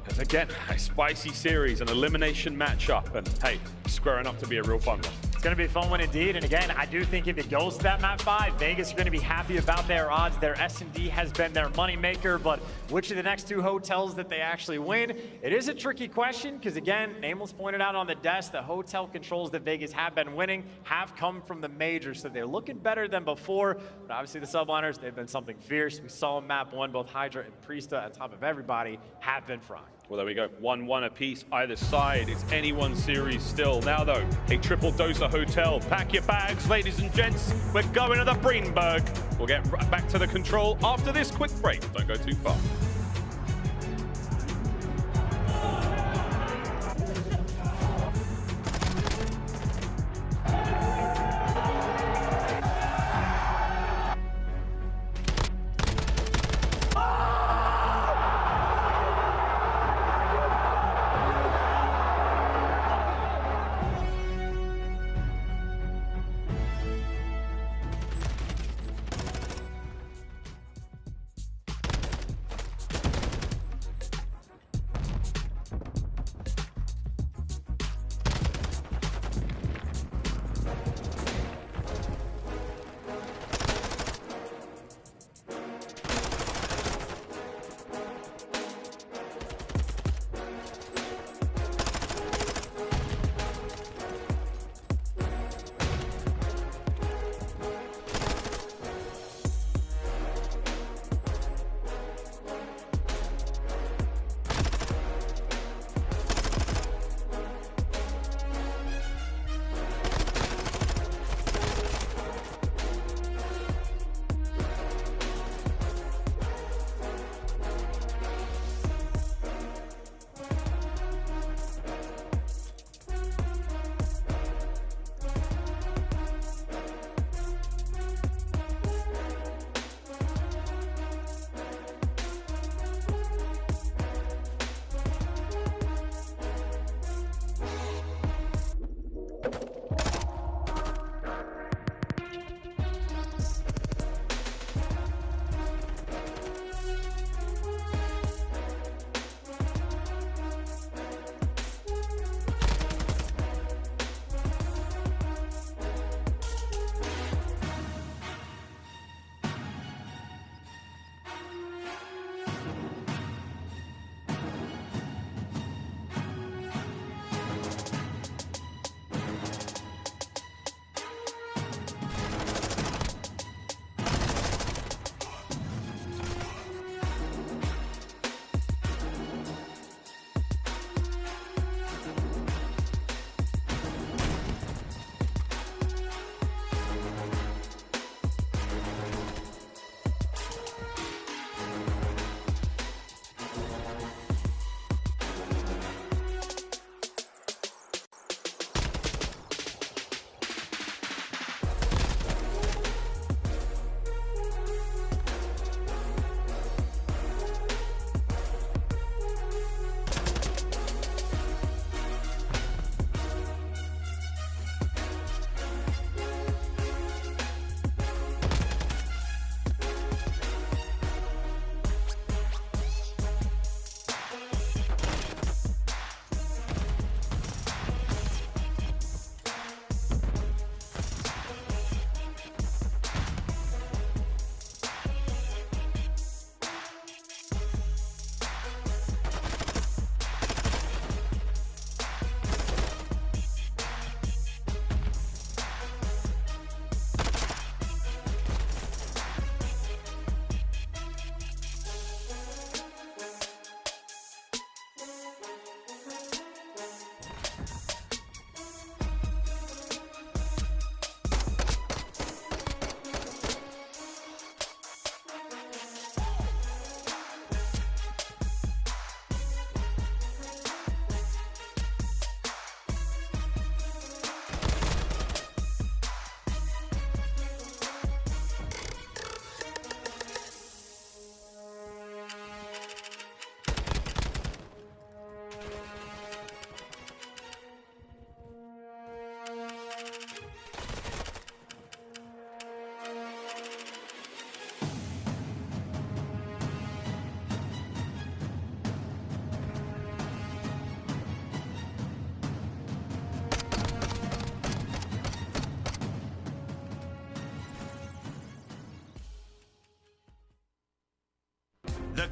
Because again, a spicy series, an elimination matchup, and hey, squaring up to be a real fun one. It's going to be a fun one indeed, and again, I do think if it goes to that map 5, Vegas are going to be happy about their odds. Their S&D has been their moneymaker, but which of the next 2 hotels that they actually win? It is a tricky question, because again, Nameless pointed out on the desk, the hotel controls that Vegas have been winning have come from the majors, so they're looking better than before, but obviously the Subliners, they've been something fierce. We saw in map 1, both HyDra and Priestahh on top of everybody have been frying. Well, there we go. 1-1 apiece either side. It's anyone's series still. Now, though, a triple dose of hotel. Pack your bags, ladies and gents. We're going to the Breenberg. We'll get right back to the control after this quick break. Don't go too far.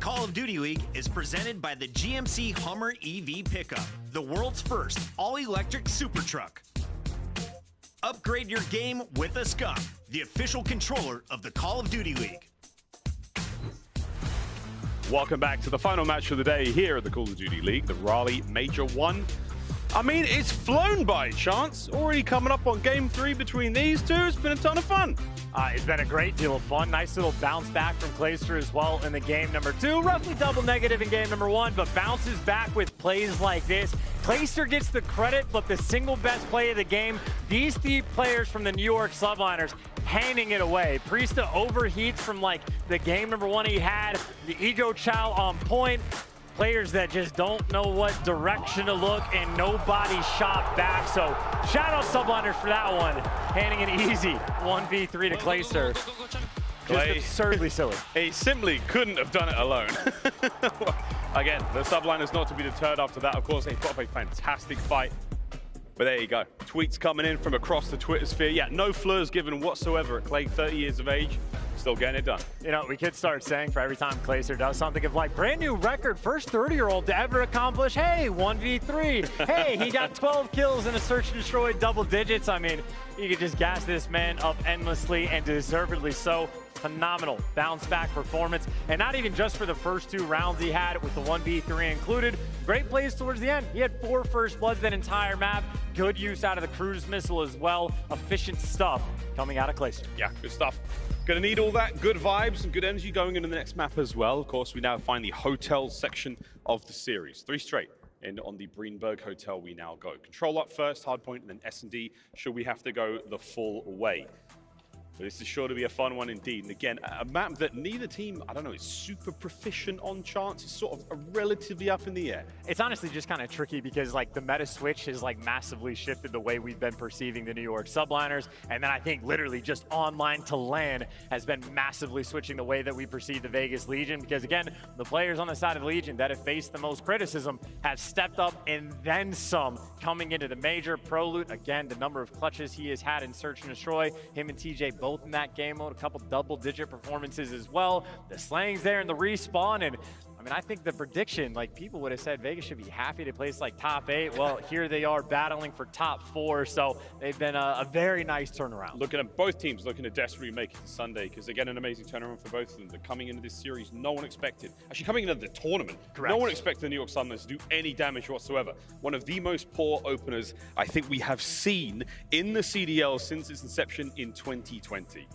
Call of Duty League is presented by the GMC Hummer EV pickup, the world's first all-electric super truck. Upgrade your game with a Scump, the official controller of the Call of Duty League. Welcome back to the final match of the day here at the Call of Duty League, the Raleigh Major 1. I mean, it's flown by, Chance. Already coming up on Game 3 between these two. It's been a ton of fun. It's been a great deal of fun. Nice little bounce back from Clayster as well in the game number 2. Roughly double negative in game number 1, but bounces back with plays like this. Clayster gets the credit, but the single best play of the game, these three players from the New York Subliners handing it away. Priestahh overheats from like the game number 1 he had, the ego chow on point. Players that just don't know what direction to look, and nobody shot back. So shout out Subliners for that one. Handing it easy 1v3 to Clayster. Just absurdly silly. He simply couldn't have done it alone. Again, the Subliners not to be deterred after that. Of course, they put up a fantastic fight. But there you go. Tweets coming in from across the Twitter sphere. Yeah, no flurs given whatsoever at Clay, 30 years of age. Still getting it done. You know, we could start saying for every time Clayster does something of like brand new record, first 30-year-old to ever accomplish, hey, 1v3. Hey, he got 12 kills in a search and destroy double digits. I mean, you could just gas this man up endlessly, and deservedly so. Phenomenal bounce back performance, and not even just for the first 2 rounds he had with the 1v3 included. Great plays towards the end. He had 4 first bloods that entire map. Good use out of the cruise missile as well. Efficient stuff coming out of Clayster. Yeah, good stuff. Gonna need all that good vibes and good energy going into the next map as well. Of course, we now find the hotel section of the series. 3 straight. And on the Breenberg Hotel we now go. Control up first, hardpoint, and then S&D should we have to go the full way. But this is sure to be a fun one indeed. And again, a map that neither team, I don't know, is super proficient on. Chance. It's sort of relatively up in the air. It's honestly just kind of tricky because like the meta switch has like massively shifted the way we've been perceiving the New York Subliners. And then I think literally just online to LAN has been massively switching the way that we perceive the Vegas Legion. Because again, the players on the side of the Legion that have faced the most criticism have stepped up and then some coming into the major. ProLoot, again, the number of clutches he has had in Search and Destroy, him and TJ both in that game mode, a couple double-digit performances as well. The slang's there in the respawn, and I mean, I think the prediction, like people would have said Vegas should be happy to place like top 8. Well, here they are battling for top 4, so they've been a very nice turnaround. Looking at both teams, looking to desperately make it to Sunday, because again, an amazing turnaround for both of them. They're coming into this series, no one expected. Actually, coming into the tournament, correct. No one expected the New York Subliners to do any damage whatsoever. One of the most poor openers I think we have seen in the CDL since its inception in 2020.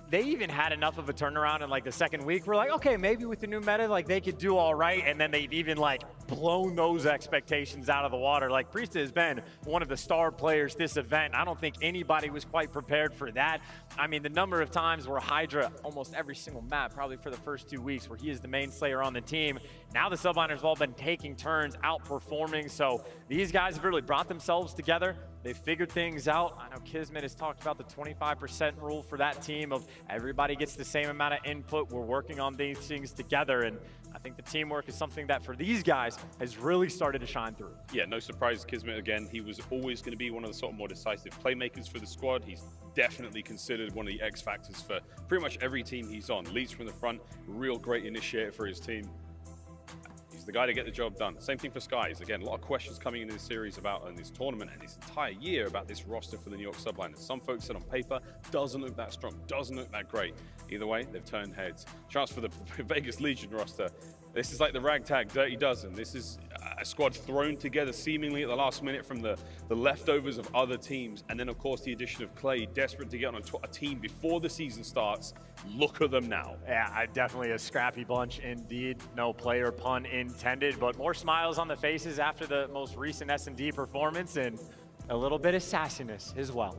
They even had enough of a turnaround in like the second week. We're like, okay, maybe with the new meta, like they could do all right. And then they've even like blown those expectations out of the water. Like Priestahh has been one of the star players this event. I don't think anybody was quite prepared for that. I mean, the number of times where HyDra, almost every single map, probably for the first 2 weeks, where he is the main slayer on the team. Now the Subliners have all been taking turns, outperforming. So these guys have really brought themselves together. They've figured things out. I know KiSMET has talked about the 25% rule for that team of everybody gets the same amount of input. We're working on these things together, and I think the teamwork is something that for these guys has really started to shine through. Yeah, no surprise, KiSMET again. He was always going to be one of the sort of more decisive playmakers for the squad. He's definitely considered one of the X factors for pretty much every team he's on. Leads from the front, real great initiator for his team. He's the guy to get the job done. Same thing for Skyz. Again, a lot of questions coming into this series about in this tournament and this entire year about this roster for the New York Subliners. Some folks said on paper, doesn't look that strong, doesn't look that great. Either way, they've turned heads. Chance for the Vegas Legion roster. This is like the ragtag Dirty Dozen. This is a squad thrown together seemingly at the last minute from the leftovers of other teams. And then, of course, the addition of Clay, desperate to get on a team before the season starts. Look at them now. Yeah, definitely a scrappy bunch indeed. No player pun intended, but more smiles on the faces after the most recent S&D performance and a little bit of sassiness as well.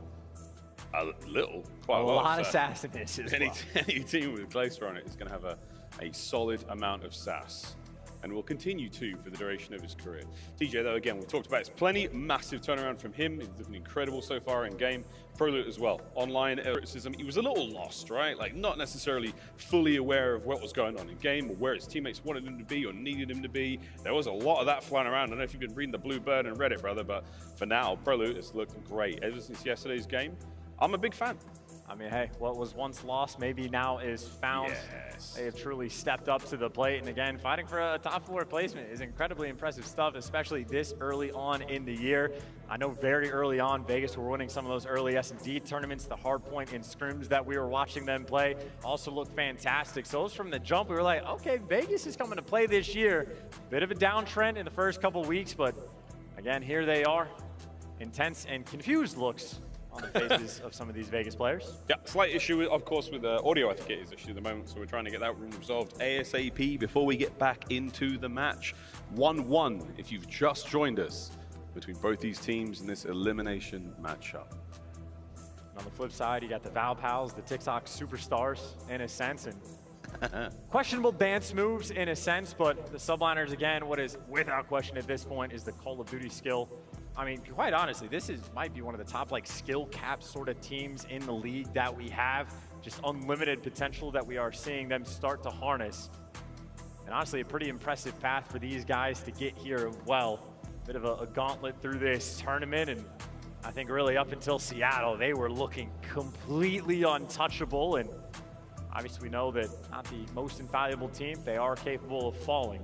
A little? Quite a lot of sassiness as any, well. Any team with Clayster on it is going to have a solid amount of sass, and will continue to for the duration of his career. TJ, though, again, we talked about it's plenty, massive turnaround from him. He's looking incredible so far in game. ProLoot as well. Online criticism, he was a little lost, right? Like not necessarily fully aware of what was going on in game or where his teammates wanted him to be or needed him to be. There was a lot of that flying around. I don't know if you've been reading the Bluebird and Reddit, brother, but for now, ProLoot has looked great. Ever since yesterday's game, I'm a big fan. I mean, hey, what was once lost maybe now is found. Yes. They have truly stepped up to the plate. And again, fighting for a top 4 placement is incredibly impressive stuff, especially this early on in the year. I know very early on, Vegas were winning some of those early S&D tournaments. The hardpoint and scrims that we were watching them play also looked fantastic. So from the jump, we were like, okay, Vegas is coming to play this year. Bit of a downtrend in the first couple weeks, but again, here they are. Intense and confused looks on the faces of some of these Vegas players. Yeah, slight issue, of course, with audio. I think it is issue at the moment, so we're trying to get that resolved ASAP before we get back into the match. 1-1, if you've just joined us, between both these teams in this elimination matchup. And on the flip side, you got the Val Pals, the TikTok superstars, in a sense, and questionable dance moves in a sense, but the Subliners, again, what is without question at this point is the Call of Duty skill. I mean, quite honestly, this might be one of the top skill cap sort of teams in the league that we have. Just unlimited potential that we are seeing them start to harness. And honestly, a pretty impressive path for these guys to get here as well. Bit of a gauntlet through this tournament, and I think really up until Seattle, they were looking completely untouchable. And obviously we know that not the most invaluable team, they are capable of falling.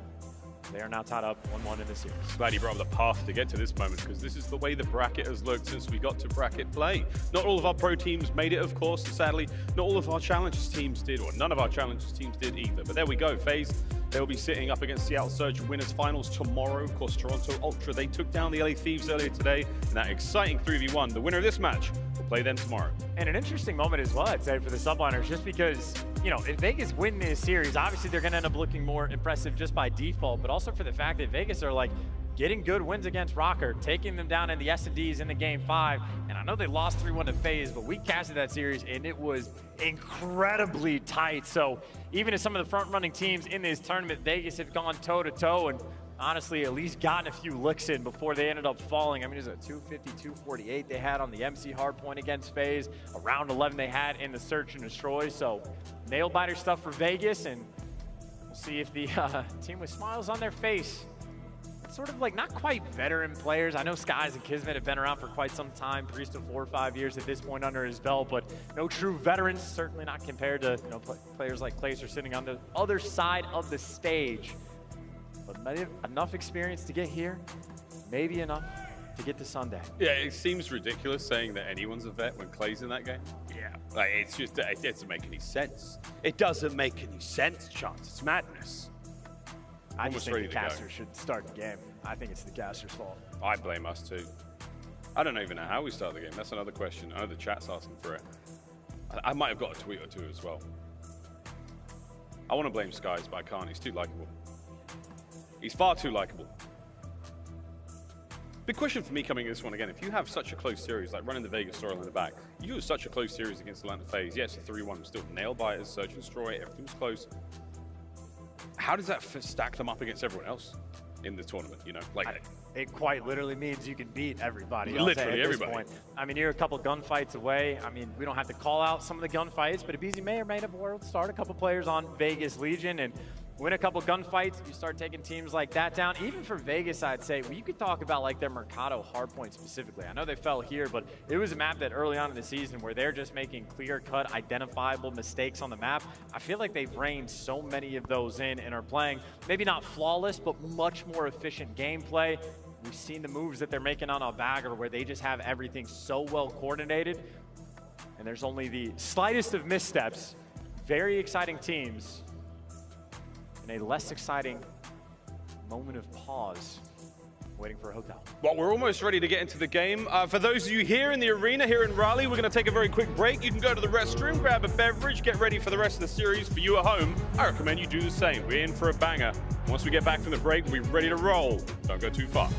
They are now tied up 1-1 in the series. Glad you brought up the path to get to this moment, because this is the way the bracket has looked since we got to bracket play. Not all of our pro teams made it, of course, and sadly, not all of our challengers teams did, or none of our challengers teams did either. But there we go, FaZe. They'll be sitting up against Seattle Surge winners finals tomorrow. Of course, Toronto Ultra, they took down the LA Thieves earlier today in that exciting 3v1. The winner of this match will play them tomorrow. And an interesting moment as well, I'd say, for the Subliners, just because, you know, if Vegas win this series, obviously they're going to end up looking more impressive just by default, but also for the fact that Vegas are getting good wins against Røkkr, taking them down in the S&Ds in the game 5. And I know they lost 3-1 to FaZe, but we casted that series and it was incredibly tight. So even as some of the front-running teams in this tournament, Vegas have gone toe-to-toe and honestly at least gotten a few licks in before they ended up falling. I mean, it was a 250, 248 they had on the MC hardpoint against FaZe, around 11 they had in the search and destroy. So nail-biter stuff for Vegas, and we'll see if the team with smiles on their face, sort of not quite veteran players. I know Skyz and KiSMET have been around for quite some time. Priestahh 4 or 5 years at this point under his belt, but no true veterans, certainly not compared to players like Clayster sitting on the other side of the stage. But enough experience to get here, maybe enough to get to Sunday. Yeah, it seems ridiculous saying that anyone's a vet when Clay's in that game. Yeah. It's just, it doesn't make any sense. It doesn't make any sense, Chance. It's madness. I just think the casters should start the game. I think it's the casters' fault. I blame us too. I don't even know how we start the game. That's another question. I know the chat's asking for it. I might have got a tweet or two as well. I want to blame Skyz, but I can't. He's too likable. He's far too likable. Big question for me coming in this one again. If you have such a close series, like running the Vegas story in the back, you have such a close series against Atlanta FaZe. Yes, a 3-1 was still nailed by it, search and destroy, everything was close. How does that stack them up against everyone else in the tournament? It quite literally means you can beat everybody. Literally everybody. Point. I mean, you're a couple gunfights away. I mean, we don't have to call out some of the gunfights, but aBeZy may or may have world start a couple players on Vegas Legion and win a couple gunfights. You start taking teams like that down. Even for Vegas, I'd say, well, you could talk about their Mercado hardpoint specifically. I know they fell here, but it was a map that early on in the season where they're just making clear-cut, identifiable mistakes on the map. I feel like they've reined so many of those in and are playing maybe not flawless, but much more efficient gameplay. We've seen the moves that they're making on aBeZy where they just have everything so well coordinated, and there's only the slightest of missteps. Very exciting teams. A less exciting moment of pause, waiting for a hotel. Well, we're almost ready to get into the game. For those of you here in the arena, here in Raleigh, we're going to take a very quick break. You can go to the restroom, grab a beverage, get ready for the rest of the series. For you at home, I recommend you do the same. We're in for a banger. Once we get back from the break, we'll be ready to roll. Don't go too far.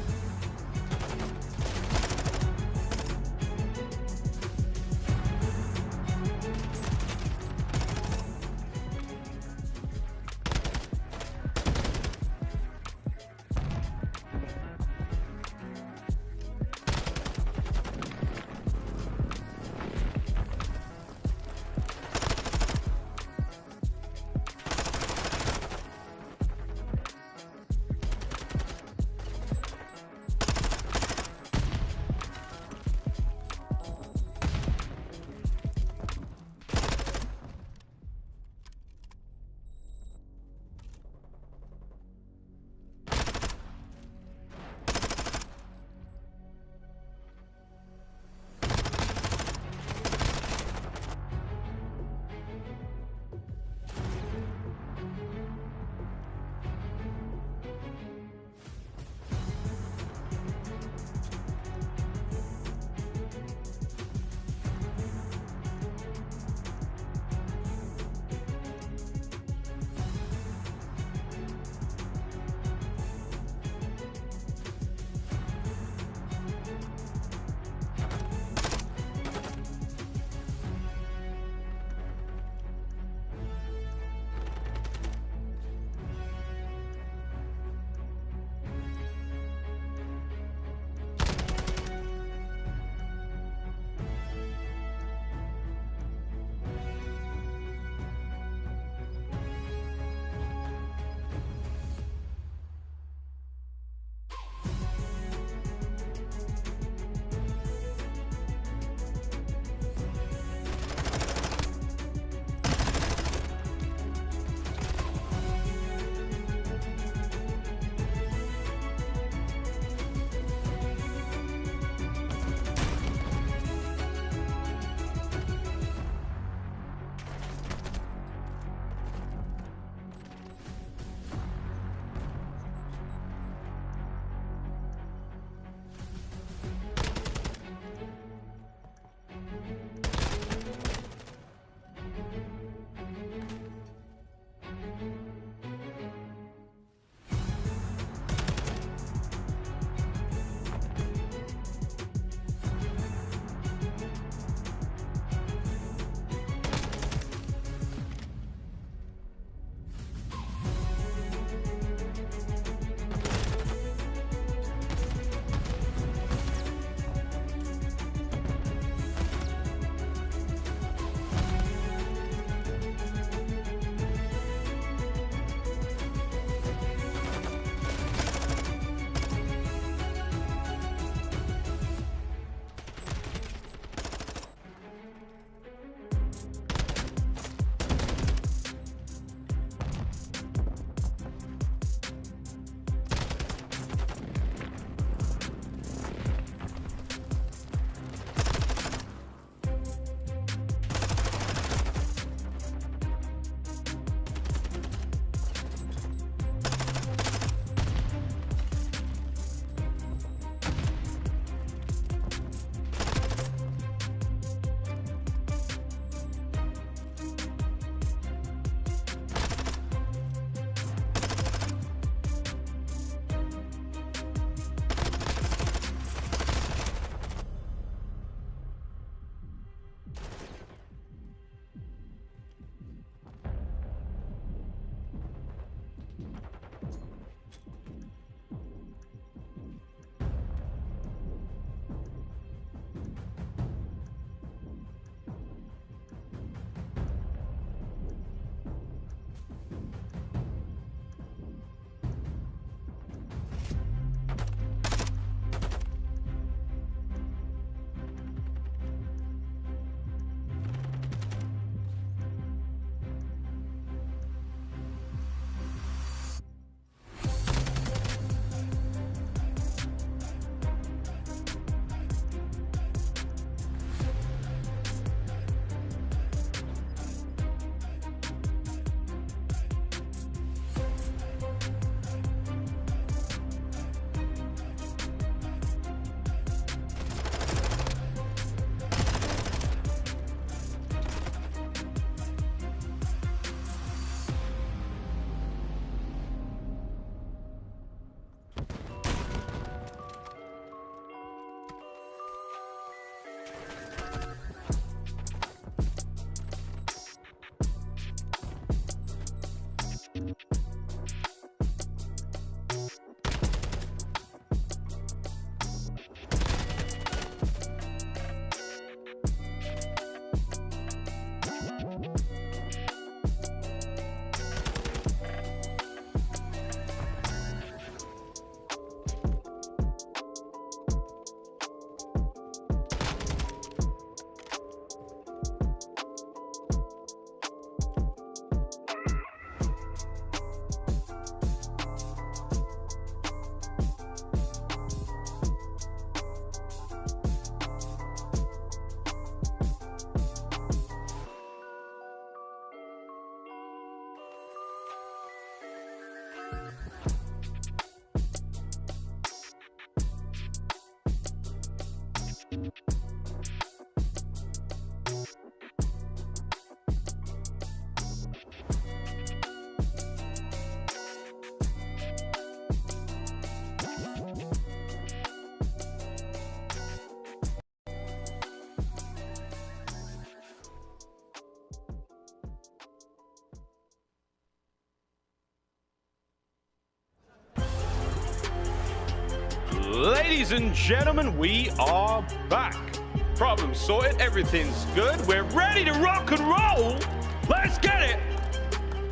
Ladies and gentlemen, we are back. Problem sorted, everything's good. We're ready to rock and roll. Let's get it.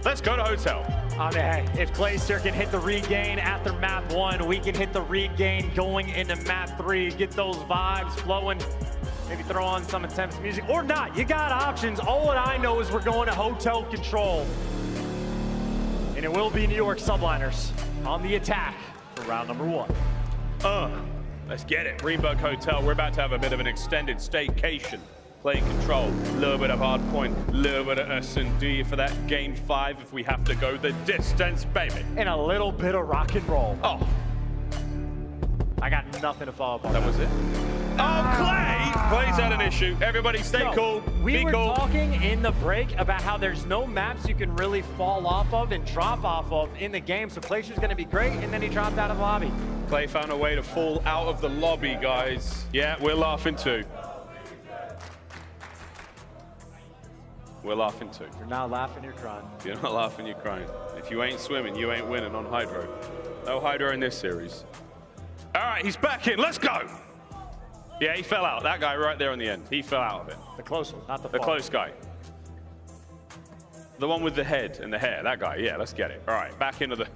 Let's go to hotel. I mean, hey, if Clayster can hit the regain after map 1, we can hit the regain going into map 3. Get those vibes flowing. Maybe throw on some intense music or not. You got options. All that I know is we're going to hotel control. And it will be New York Subliners on the attack for round number 1. Let's get it. Greenberg Hotel, we're about to have a bit of an extended staycation. Playing control, a little bit of hard point, a little bit of S&D for that game 5 if we have to go the distance, baby. And a little bit of rock and roll. Oh. I got nothing to follow up on. That was it. Oh, Clay! Clay's had an issue. Everybody stay cool. We were cool. talking in the break about how there's no maps you can really fall off of and drop off of in the game. So Clayster's going to be great, and then he dropped out of the lobby. Clay found a way to fall out of the lobby, guys. Yeah, we're laughing too. We're laughing too. You're not laughing, you're crying. If you're not laughing, you're crying. If you ain't swimming, you ain't winning on HyDra. No HyDra in this series. All right, he's back in. Let's go. Yeah, he fell out. That guy right there on the end. He fell out of it. The close one, not the The far. close guy. The one with the head and the hair. That guy. Yeah, let's get it. All right, back into the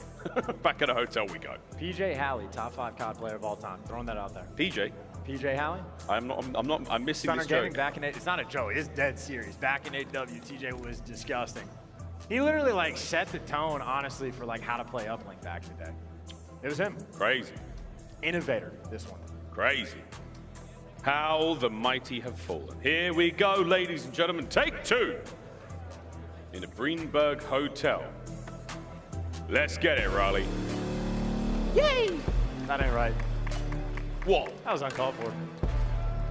back at the hotel we go. PJ Halley, top 5 COD player of all time. Throwing that out there. PJ Halley? I'm missing Stunner this Gaming joke. back in it. It's not a joke. It's dead serious. Back in AW, TJ was disgusting. He literally like set the tone, honestly, for like how to play uplink back in the day. It was him. Crazy. Innovator, this one. Crazy. How the mighty have fallen. Here we go, ladies and gentlemen. Take 2 in a Greenberg Hotel. Let's get it, Raleigh. Yay! That ain't right. What? That was uncalled for.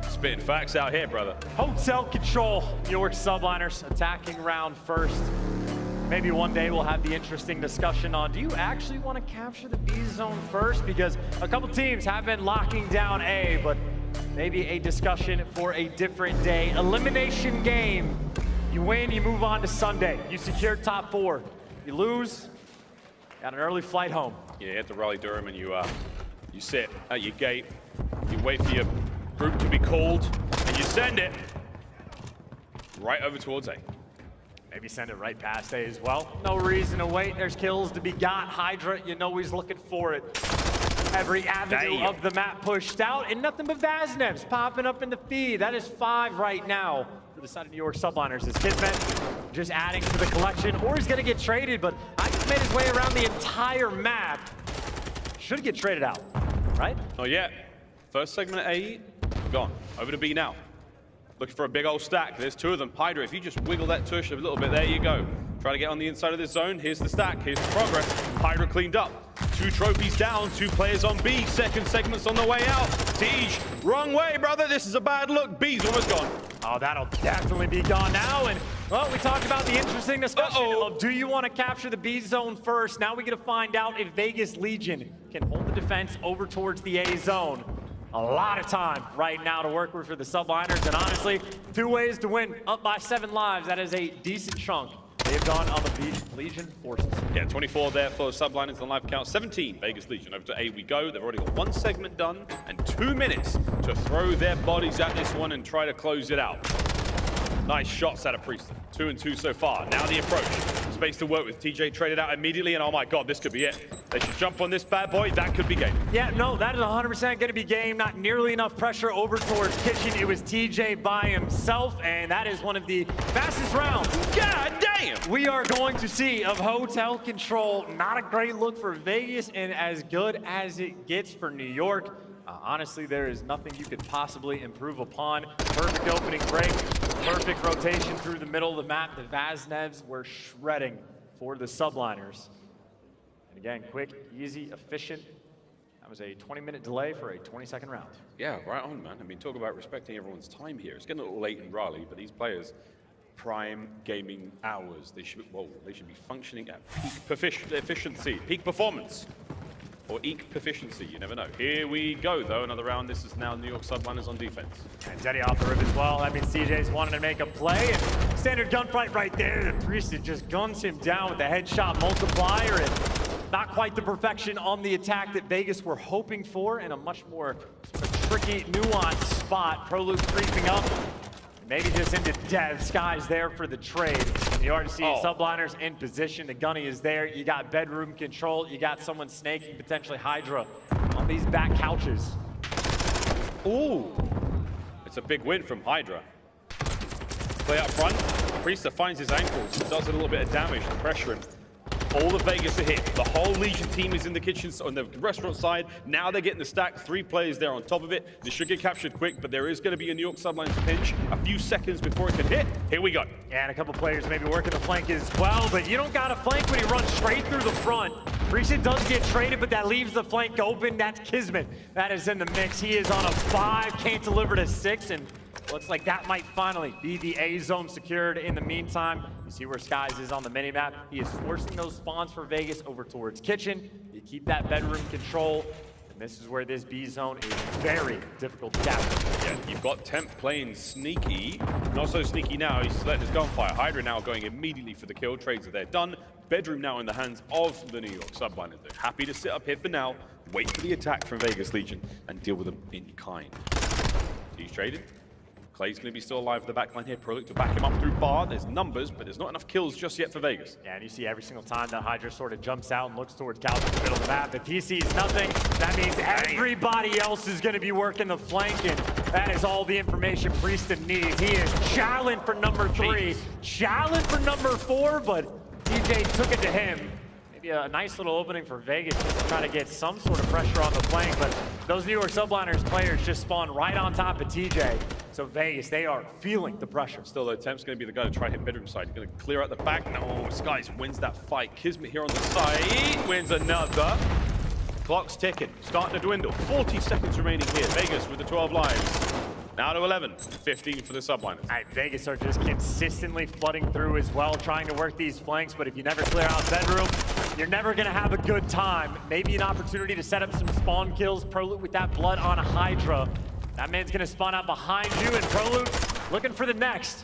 Spitting facts out here, brother. Hotel control. New York Subliners attacking round 1st. Maybe one day we'll have the interesting discussion on, do you actually want to capture the B zone first? Because a couple teams have been locking down A, but maybe a discussion for a different day. Elimination game. You win, you move on to Sunday. You secure top 4. You lose, got an early flight home. Yeah, you hit the Raleigh Durham and you sit at your gate, you wait for your group to be called, and you send it right over towards A. Maybe send it right past A as well. No reason to wait. There's kills to be got. HyDra, you know he's looking for it. Every avenue of the map pushed out, and nothing but Vaznevs popping up in the feed. That is 5 right now for the side of New York Subliners. Is KiSMET just adding to the collection, or he's gonna get traded, but HyDra made his way around the entire map. Should get traded out, right? Not yet. First segment at A, gone. Over to B now. Looking for a big old stack. There's 2 of them. HyDra, if you just wiggle that tush a little bit, there you go. Try to get on the inside of this zone. Here's the stack. Here's the progress. HyDra cleaned up. 2 trophies down. 2 players on B. Second segment's on the way out. Siege, wrong way, brother. This is a bad look. B's almost gone. Oh, that'll definitely be gone now. And, well, we talked about the interesting discussion of do you want to capture the B zone first? Now we get to find out if Vegas Legion can hold the defense over towards the A zone. A lot of time right now to work with for the Subliners, and honestly, 2 ways to win. Up by 7 lives, that is a decent chunk. They've gone on the Legion forces. Yeah, 24 there for Subliners on live count. 17 Vegas Legion. Over to A we go. They've already got 1 segment done and 2 minutes to throw their bodies at this one and try to close it out. Nice shots out of Priestahh. 2 and 2 so far. Now the approach. Space to work with. TJ traded out immediately, and oh my god, this could be it. They should jump on this bad boy. That could be game. Yeah, no, that is 100% going to be game. Not nearly enough pressure over towards Kitchen. It was TJ by himself, and that is one of the fastest rounds. God damn! We are going to see of hotel control. Not a great look for Vegas, and as good as it gets for New York. Honestly, there is nothing you could possibly improve upon. Perfect opening break, perfect rotation through the middle of the map. The Vaznevs were shredding for the Subliners. And again, quick, easy, efficient. That was a 20-minute delay for a 20-second round. Yeah, right on, man. I mean, talk about respecting everyone's time here. It's getting a little late in Raleigh, but these players, prime gaming hours. They should be functioning at peak efficiency, peak performance. Or eke proficiency, you never know. Here we go, though. Another round. This is now New York Subliners on defense. And Denny off the rib as well. That means CJ's wanting to make a play. And standard gunfight right there. The Priestahh just guns him down with the headshot multiplier. And not quite the perfection on the attack that Vegas were hoping for, and a much more tricky, nuanced spot. ProLuke creeping up, maybe just into death. Skyz there for the trade. You already see Subliners in position. The gunny is there. You got bedroom control. You got someone snaking, potentially HyDra, on these back couches. Ooh, it's a big win from HyDra. Play up front. Priestahh finds his ankles, does a little bit of damage to pressure him. All the Vegas are hit. The whole Legion team is in the kitchen, on the restaurant side. Now they're getting the stack. 3 players there on top of it. They should get captured quick, but there is going to be a New York Subliners pinch a few seconds before it can hit. Here we go. Yeah, and a couple players maybe working the flank as well, but you don't got to flank when he runs straight through the front. Priestahh does get traded, but that leaves the flank open. That's KiSMET. That is in the mix. He is on a 5, can't deliver to 6, and looks like that might finally be the A zone secured. In the meantime, you see where Skyz is on the minimap. He is forcing those spawns for Vegas over towards kitchen. You keep that bedroom control, and this is where this B zone is very difficult to capture. Yeah, you've got Temp playing sneaky. Not so sneaky now, he's letting his gunfire. HyDra now going immediately for the kill. Trades are there done. Bedroom now in the hands of the New York Subliners. They're happy to sit up here for now, wait for the attack from Vegas Legion, and deal with them in kind. He's traded. Clay's going to be still alive for the backline here. ProLuke to back him up through bar. There's numbers, but there's not enough kills just yet for Vegas. Yeah, and you see every single time that HyDra sort of jumps out and looks towards Couch in the middle of the map. If he sees nothing, that means everybody else is going to be working the flank, and that is all the information Priestahh needs. He is challenged for number 3, challenged for number 4, but TJ took it to him. Maybe a nice little opening for Vegas just to try to get some sort of pressure on the flank, but those New York Subliners players just spawn right on top of TJ. So Vegas, they are feeling the pressure. Still though, Temp's going to be the guy to try to hit bedroom side. He's going to clear out the back. No, Skyz wins that fight. KiSMET here on the side wins another. Clock's ticking, starting to dwindle. 40 seconds remaining here. Vegas with the 12 lives. Now to 11, 15 for the Subliners. Right, Vegas are just consistently flooding through as well, trying to work these flanks, but if you never clear out bedroom, you're never gonna have a good time. Maybe an opportunity to set up some spawn kills. ProLuke with that blood on a HyDra. That man's gonna spawn out behind you, and ProLuke looking for the next.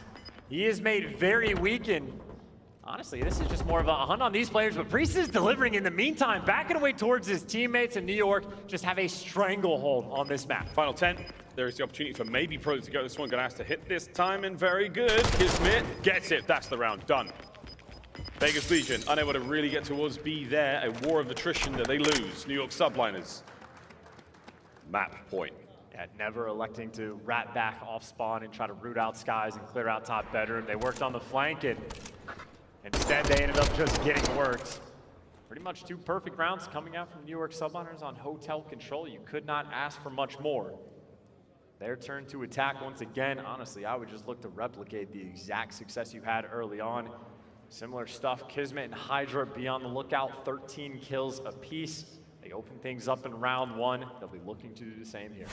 He is made very weak, and honestly, this is just more of a hunt on these players, but Priestahh is delivering in the meantime, backing away towards his teammates, and New York just have a stranglehold on this map. Final 10. There is the opportunity for maybe ProLuke to go this one. Gonna ask to hit this time, and very good. KiSMET gets it. That's the round done. Vegas Legion unable to really get towards B there. A war of attrition that they lose. New York Subliners. Map point. Yeah, never electing to rat back off spawn and try to root out Skyz and clear out top bedroom. They worked on the flank, and instead they ended up just getting worked. Pretty much 2 perfect rounds coming out from New York Subliners on hotel control. You could not ask for much more. Their turn to attack once again. Honestly, I would just look to replicate the exact success you had early on. Similar stuff, KiSMET and HyDra be on the lookout, 13 kills apiece. They open things up in round 1. They'll be looking to do the same here.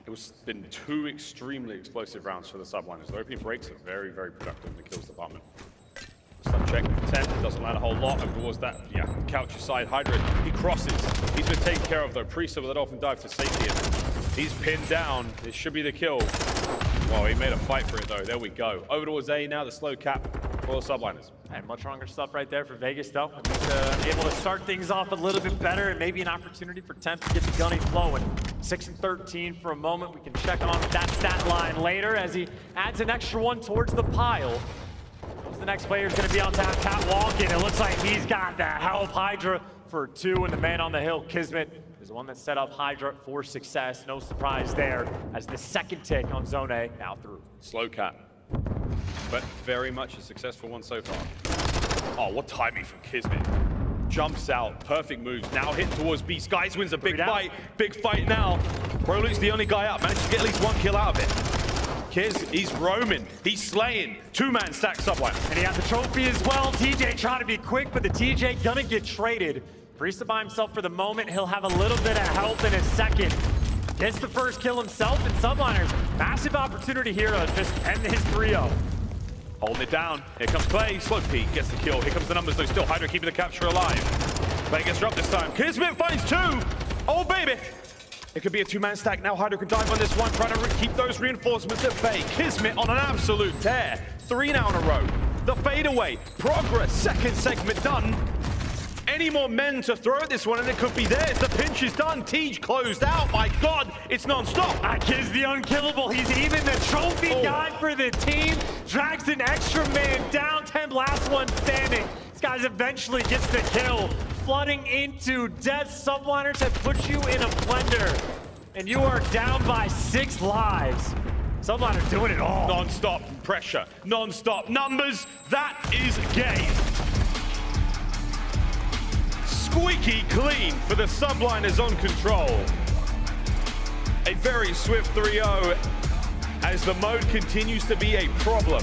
It's been 2 extremely explosive rounds for the Subliners. The opening breaks are very, very productive in the kills department. Stun check, 10, doesn't land a whole lot. Over towards that, yeah, couch side. HyDra, he crosses. He's been taken care of though. Priestahh with an dolphin dive to safety. He's pinned down. This should be the kill. Well, he made a fight for it though. There we go. Over towards A now, the slow cap for the Subliners. And much stronger stuff right there for Vegas though. Able to start things off a little bit better, and maybe an opportunity for Temp to get the gunny flowing. 6 and 13 for a moment. We can check on that stat line later as he adds an extra one towards the pile. The next player is going to be on tap, catwalking. It looks like he's got the help. HyDra for 2, and the man on the hill, KiSMET, is the one that set up HyDra for success. No surprise there, as the second tick on Zone A now through. Slow cap, but very much a successful one so far. Oh, what timing from KiSMET. Jumps out, perfect moves. Now hit towards B. Skyz wins a big fight. Big fight now. ProLuke's the only guy up. Managed to get at least 1 kill out of it. Kiz, he's roaming, he's slaying. 2-man stack Subline. And he got the trophy as well. TJ trying to be quick, but the TJ gonna get traded. Priestahh by himself for the moment. He'll have a little bit of help in a second. Gets the first kill himself, and Subliners, massive opportunity here to just end his 3-0. Holding it down. Here comes Clay. Slow peek gets the kill. Here comes the numbers though. Still HyDra keeping the capture alive. Clay gets dropped this time. KiSMET finds 2. Oh baby. It could be a 2-man stack. Now HyDra can dive on this one, trying to keep those reinforcements at bay. KiSMET on an absolute tear. 3 now in a row. The fadeaway. Progress. Second segment done. any more men to throw at this one, and it could be theirs. The pinch is done. Tej closed out. My God, it's non-stop. Kiz the unkillable. He's even the trophy guy for the team. Drags an extra man down. 10 last one standing. This guy eventually gets the kill. Flooding into death. Subliners have put you in a blender, and you are down by 6 lives. Subliners doing it all. Non-stop pressure, non-stop numbers. That is game. Squeaky clean for the Subliners on control. A very swift 3-0 as the mode continues to be a problem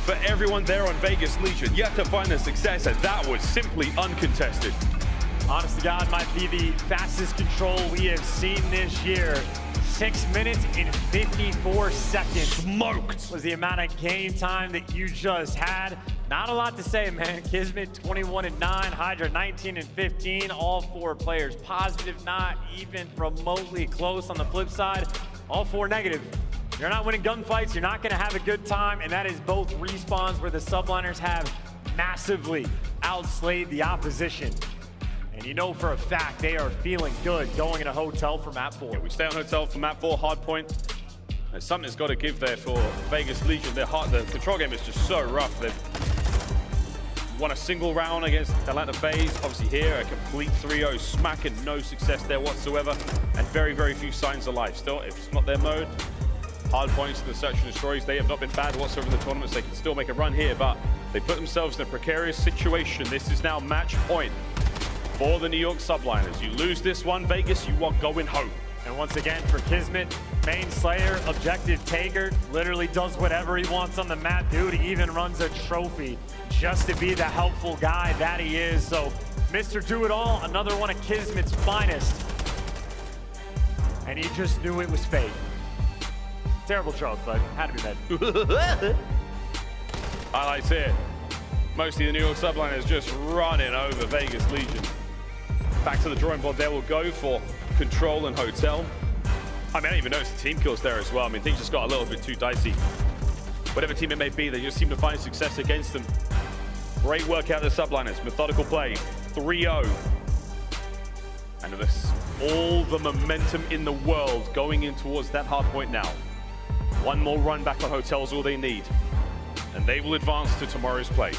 for everyone there on Vegas Legion. You have to find the success, and that was simply uncontested. Honest to God, might be the fastest control we have seen this year. 6 minutes and 54 seconds. Smoked was the amount of game time that you just had. Not a lot to say, man. KiSMET 21 and 9, HyDra 19 and 15. All 4 players positive, not even remotely close. On the flip side, all 4 negative. You're not winning gunfights, you're not gonna have a good time, and that is both respawns where the Subliners have massively outslayed the opposition. And you know for a fact they are feeling good going in a hotel for map 4. Yeah, we stay on hotel for map 4, hard point. There's something that's got to give there for Vegas Legion. The control game is just so rough. They've won a single round against Atlanta FaZe. Obviously here, a complete 3-0 smack and no success there whatsoever. And very, very few signs of life. Still, if it's not their mode, hard points to the search and destroys. They have not been bad whatsoever in the tournaments. They can still make a run here, but they put themselves in a precarious situation. This is now match point for the New York Subliners. You lose this one, Vegas, you are going home. And once again, for KiSMET, main slayer, objective taker, literally does whatever he wants on the map. Dude, he even runs a trophy just to be the helpful guy that he is. So, Mr. Do-It-All, another one of KiSMET's finest. And he just knew it was fate. Terrible joke, but had to be made. Highlights here. Mostly the New York Subliners just running over Vegas Legion. Back to the drawing board there, we'll go for control and hotel. I mean, I didn't even notice the team kills there as well. I mean, things just got a little bit too dicey. Whatever team it may be, they just seem to find success against them. Great work out of the Subliners. Methodical play, 3-0. And this, all the momentum in the world going in towards that hard point now. One more run back on hotel's all they need. And they will advance to tomorrow's play.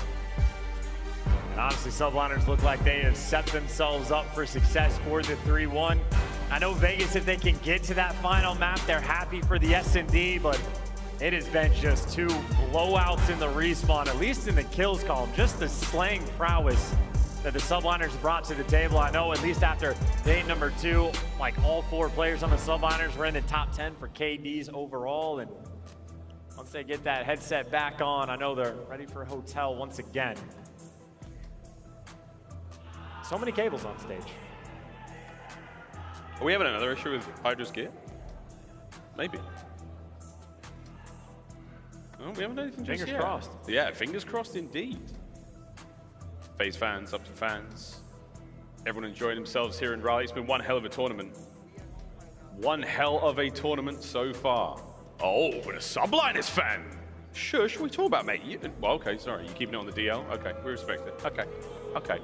And honestly, Subliners look like they have set themselves up for success for the 3-1. I know Vegas, if they can get to that final map, they're happy for the S&D, but it has been just 2 blowouts in the respawn, at least in the kills column. Just the slaying prowess that the Subliners brought to the table. I know at least after day number 2, like all 4 players on the Subliners were in the top 10 for KDs overall. And once they get that headset back on, I know they're ready for hotel once again. So many cables on stage. Are we having another issue with HyDra's gear? Maybe. No, we haven't anything just yet. Fingers crossed. Yeah, fingers crossed indeed. FaZe fans, up to fans. Everyone enjoying themselves here in Raleigh. It's been one hell of a tournament. One hell of a tournament so far. Oh, but a Subliners fan. Shush, what are we talking about, mate? Well, okay, sorry. You keeping it on the DL? Okay, we respect it. Okay, okay.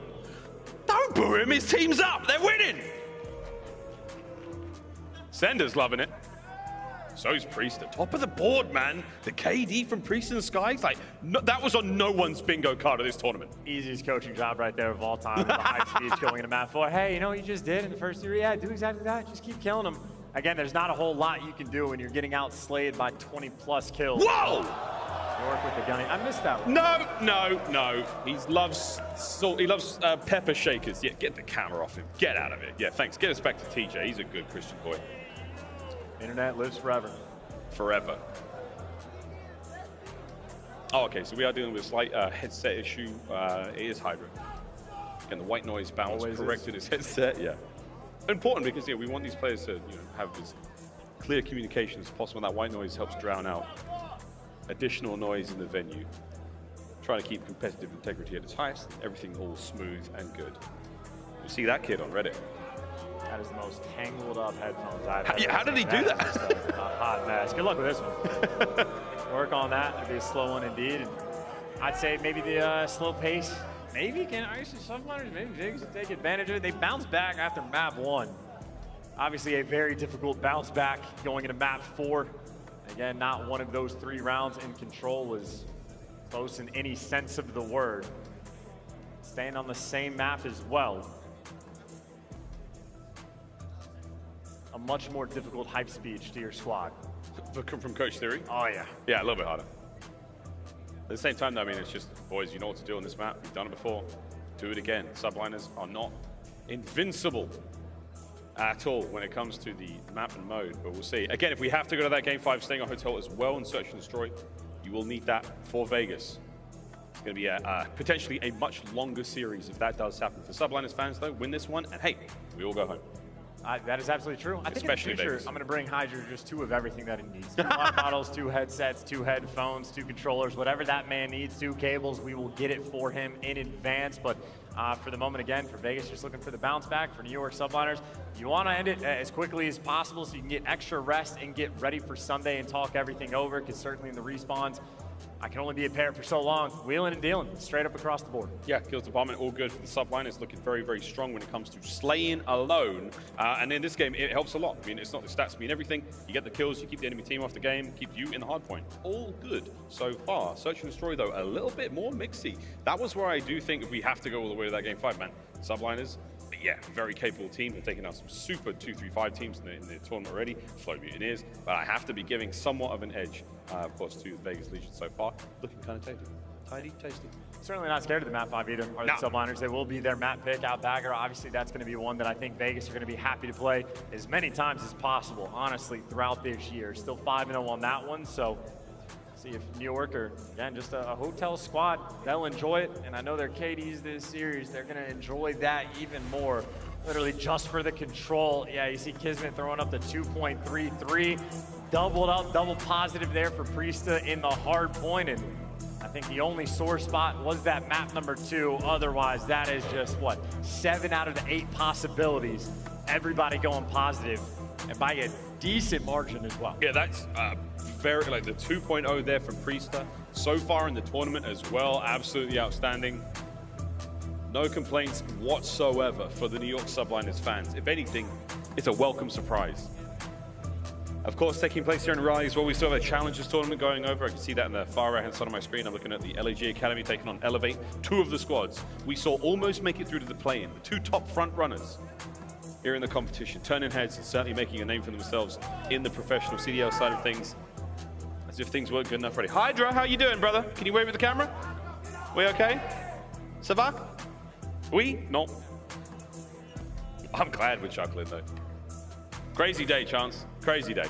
Don't boo him, his team's up, they're winning! Sender's loving it. So's Priestahh, top of the board, man. The KD from Priestahh and Skyz, like, no, that was on no one's bingo card of this tournament. Easiest coaching job right there of all time. The high speeds going into map 4. Hey, you know what you just did in the first year? Yeah, do exactly that. Just keep killing them. Again, there's not a whole lot you can do when you're getting outslayed by 20+ kills. Whoa! York with the gunny. I missed that one. No. He loves salt. He loves pepper shakers. Yeah, get the camera off him. Get out of it. Yeah, thanks. Get us back to TJ. He's a good Christian boy. Internet lives forever. Forever. Oh, okay. So we are dealing with a slight headset issue. It is HyDra. And the white noise balance corrected his headset. Yeah. Important because we want these players to have as clear communication as possible. That white noise helps drown out additional noise in the venue. Trying to keep competitive integrity at its highest. Everything all smooth and good. You see that kid on Reddit. That is the most tangled up headphones I've ever seen. How did he do that? Just a hot mess. Good luck with this one. Work on that. It'll be a slow one indeed. And I'd say maybe the slow pace maybe can Ice Subliners, maybe Vegas take advantage of it. They bounce back after map 1. Obviously a very difficult bounce back going into map 4. Again, not one of those 3 rounds in control was close in any sense of the word. Staying on the same map as well. A much more difficult hype speech to your squad. From Coach Theory? Oh yeah. Yeah, a little bit harder. At the same time, though, I mean, it's just, boys, you know what to do on this map. We've done it before. Do it again. Subliners are not invincible at all when it comes to the map and mode, but we'll see. Again, if we have to go to that Game 5 staying on hotel as well and search and destroy, you will need that for Vegas. It's going to be potentially a much longer series if that does happen. For Subliners fans, though, win this one, and hey, we all go home. That is absolutely true. I think Especially in the future, Vegas. I'm going to bring HyDra just 2 of everything that he needs. 2 water bottles, 2 headsets, 2 headphones, 2 controllers, whatever that man needs, 2 cables, we will get it for him in advance. But for the moment, again, for Vegas, just looking for the bounce back. For New York Subliners, you want to end it as quickly as possible so you can get extra rest and get ready for Sunday and talk everything over, because certainly in the respawns, I can only be a pair for so long. Wheeling and dealing, straight up across the board. Yeah, kills department, all good for the Subliners, looking very, very strong when it comes to slaying alone. And in this game, it helps a lot. I mean, it's not the stats mean everything. You get the kills, you keep the enemy team off the game, keep you in the hard point. All good so far. Search and destroy, though, a little bit more mixy. That was where I do think if we have to go all the way to that Game 5, man. Subliners, but yeah, very capable team. They're taking out some super 2-3-5 teams in the tournament already. Flow Mutineers, but I have to be giving somewhat of an edge, of course, to the Vegas Legion so far. Looking kind of tasty. Tidy, tasty. Certainly not scared of the map 5 either, are the Subliners. They will be their map pick out bagger. Obviously, that's going to be one that I think Vegas are going to be happy to play as many times as possible, honestly, throughout this year. Still 5-0 on that one, so see if New York or, again, just a hotel squad, they'll enjoy it. And I know their KDs this series, they're going to enjoy that even more. Literally just for the control. Yeah, you see KiSMET throwing up the 2.33. Doubled up, double positive there for Priestahh in the hard point. And I think the only sore spot was that map number 2. Otherwise, that is just, what, 7 out of the 8 possibilities. Everybody going positive, and by a decent margin as well. Yeah, that's very, like the 2.0 there from Priestahh. So far in the tournament as well, absolutely outstanding. No complaints whatsoever for the New York Subliners fans. If anything, it's a welcome surprise. Of course, taking place here in Raleigh as well, we still have a Challengers tournament going over. I can see that in the far right-hand side of my screen. I'm looking at the LAG Academy taking on Elevate. 2 of the squads we saw almost make it through to the play-in. The 2 top front runners here in the competition, turning heads and certainly making a name for themselves in the professional CDL side of things. As if things weren't good enough already. HyDra, how you doing, brother? Can you wave at the camera? We okay? Ça va? Oui? No. I'm glad we're chuckling, though. Crazy day, Chance. Crazy day.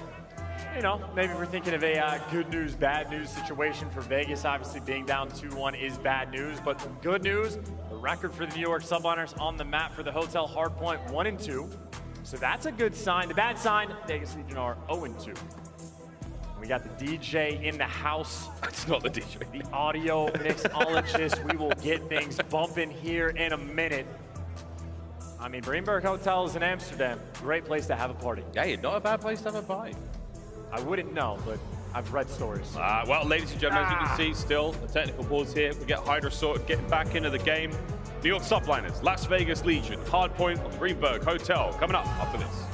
You know, maybe we're thinking of a good news, bad news situation for Vegas. Obviously, being down 2-1 is bad news, but good news, the record for the New York Subliners on the map for the hotel hardpoint 1-2. So that's a good sign. The bad sign, Vegas Legion are 0-2. We got the DJ in the house. It's not the DJ. The audio mixologist. We will get things bumping here in a minute. I mean, Greenberg Hotels in Amsterdam, great place to have a party. Hey, not a bad place to have a party. I wouldn't know, but I've read stories. Well, ladies and gentlemen, as you can see, still a technical pause here. We get HyDra sorted, getting back into the game. New York Subliners, Las Vegas Legion, hardpoint on the Greenberg Hotel. Coming up after this.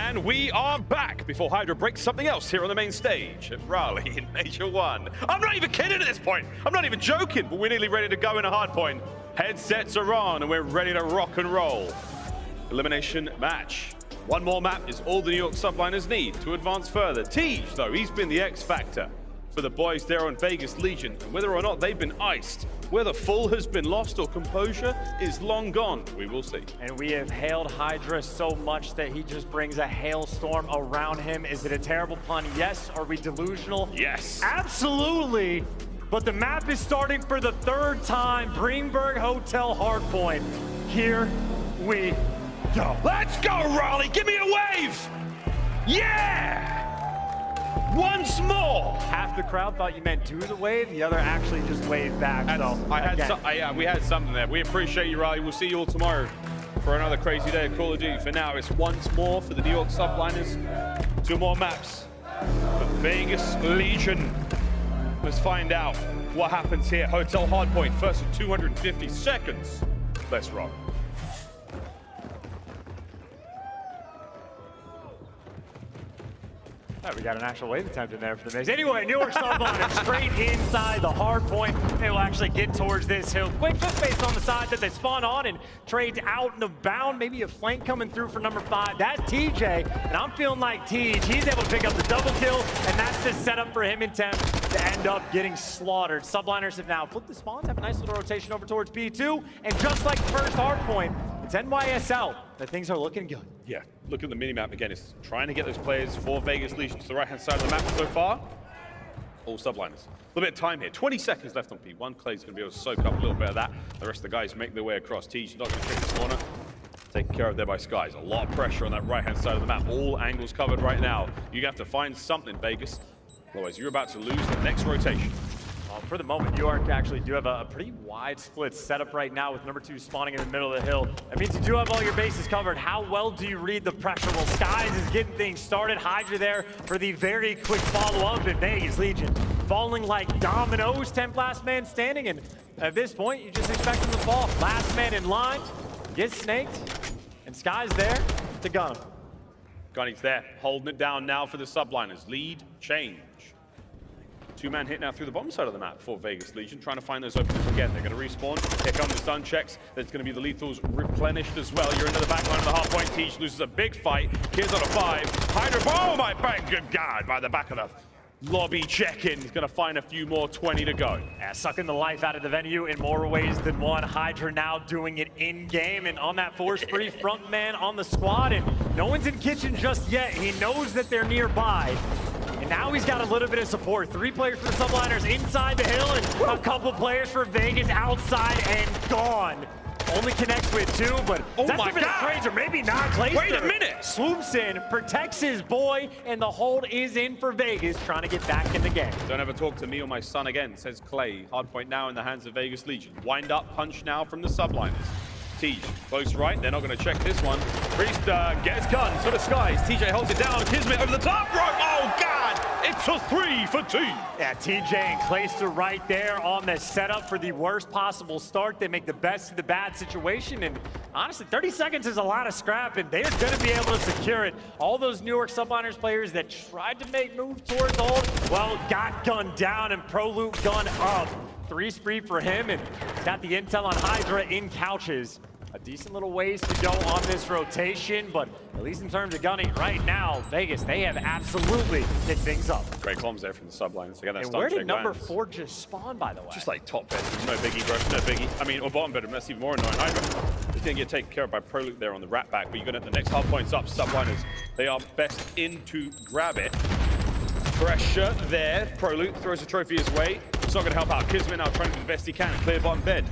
And we are back before HyDra breaks something else here on the main stage at Raleigh in Major 1. I'm not even kidding at this point. I'm not even joking, but we're nearly ready to go in a hard point. Headsets are on and we're ready to rock and roll. Elimination match. One more map is all the New York Subliners need to advance further. Thieves, though, he's been the X factor for the boys there on Vegas Legion. And whether or not they've been iced, whether full has been lost or composure is long gone, we will see. And we have hailed HyDra so much that he just brings a hailstorm around him. Is it a terrible pun? Yes. Are we delusional? Yes. Absolutely. But the map is starting for the third time. Greenberg Hotel Hardpoint. Here we go. Let's go, Raleigh. Give me a wave. Yeah. Once more. Half the crowd thought you meant do the wave. The other actually just waved back. So we had something there. We appreciate you, Raleigh. We'll see you all tomorrow for another crazy day of Call of Duty. For now, it's once more for the New York Subliners. 2 more maps for Vegas Legion. Let's find out what happens here. Hotel Hardpoint, first of 250 seconds. Let's rock. Oh, we got an actual wave attempt in there for the Maze. Anyway, New York Subliners straight inside the hard point. They will actually get towards this hill quick, just based on the side that they spawn on and trades out and abound. Maybe a flank coming through for number 5. That's TJ, and I'm feeling like Tej. He's able to pick up the double kill, and that's the setup for him and Temp to end up getting slaughtered. Subliners have now flipped the spawns, have a nice little rotation over towards B2, and just like the first hard point, it's NYSL that things are looking good. Yeah, look at the minimap again. It's trying to get those players for Vegas Legion to the right-hand side of the map so far. All Subliners. A little bit of time here. 20 seconds left on P1. Clay's going to be able to soak up a little bit of that. The rest of the guys make their way across. Tej not going to take this corner. Taken care of there by Skyz. A lot of pressure on that right-hand side of the map. All angles covered right now. You have to find something, Vegas. Otherwise, you're about to lose the next rotation. Well, for the moment, York actually do have a pretty wide split setup right now with number 2 spawning in the middle of the hill. That means you do have all your bases covered. How well do you read the pressure? Well, Skyz is getting things started. HyDra there for the very quick follow-up in Vegas Legion. Falling like dominoes, 10th last man standing, and at this point, you just expect them to fall. Last man in line, gets snaked, and Skyz there to gun him. Gunny's there, holding it down now for the Subliners. Lead change. 2-man hit now through the bottom side of the map for Vegas Legion, trying to find those openings again. They're going to respawn. Here come the stun checks. There's going to be the lethals replenished as well. You're into the back line of the hard point. Tej loses a big fight. Kids on a 5. HyDra, oh my bang, good guard by the back of the lobby check-in. He's going to find a few more, 20 to go. Yeah, sucking the life out of the venue in more ways than one. HyDra now doing it in-game and on that force free front man on the squad, and no one's in kitchen just yet. He knows that they're nearby. And now he's got a little bit of support. 3 players for the Subliners inside the hill and a couple players for Vegas outside and gone. Only connects with 2, but oh my God. Trades, or maybe not. Clayster wait a minute. Swoops in, protects his boy, and the hold is in for Vegas, trying to get back in the game. Don't ever talk to me or my son again, says Clay. Hardpoint now in the hands of Vegas Legion. Wind up punch now from the Subliners. Tej, close right, they're not going to check this one. Priestahh gets gunned, so does Skyz. TJ holds it down, KiSMET over the top rope. Oh God, it's a 3 for Tej. Yeah, TJ and Clayster right there on the setup for the worst possible start. They make the best of the bad situation, and honestly, 30 seconds is a lot of scrap, and they're going to be able to secure it. All those New York Subliners players that tried to make moves towards the hold, well, got gunned down and ProLoot gun up. 3 spree for him, and he's got the intel on HyDra in couches. A decent little ways to go on this rotation, but at least in terms of gunning right now, Vegas, they have absolutely picked things up. Great comms there from the Subliners. They got that and where did number 4 just spawn, by the way? Just like top bedroom, no biggie, bro, no biggie. I mean, or bottom bedroom, that's even more annoying. HyDra is going to get taken care of by ProLoot there on the rat back, but you're going to have the next hard points up. Subliners, they are best in to grab it. Pressure there. ProLoot throws a trophy his way. It's not going to help out. KiSMET now trying to do the best he can and clear bottom bed.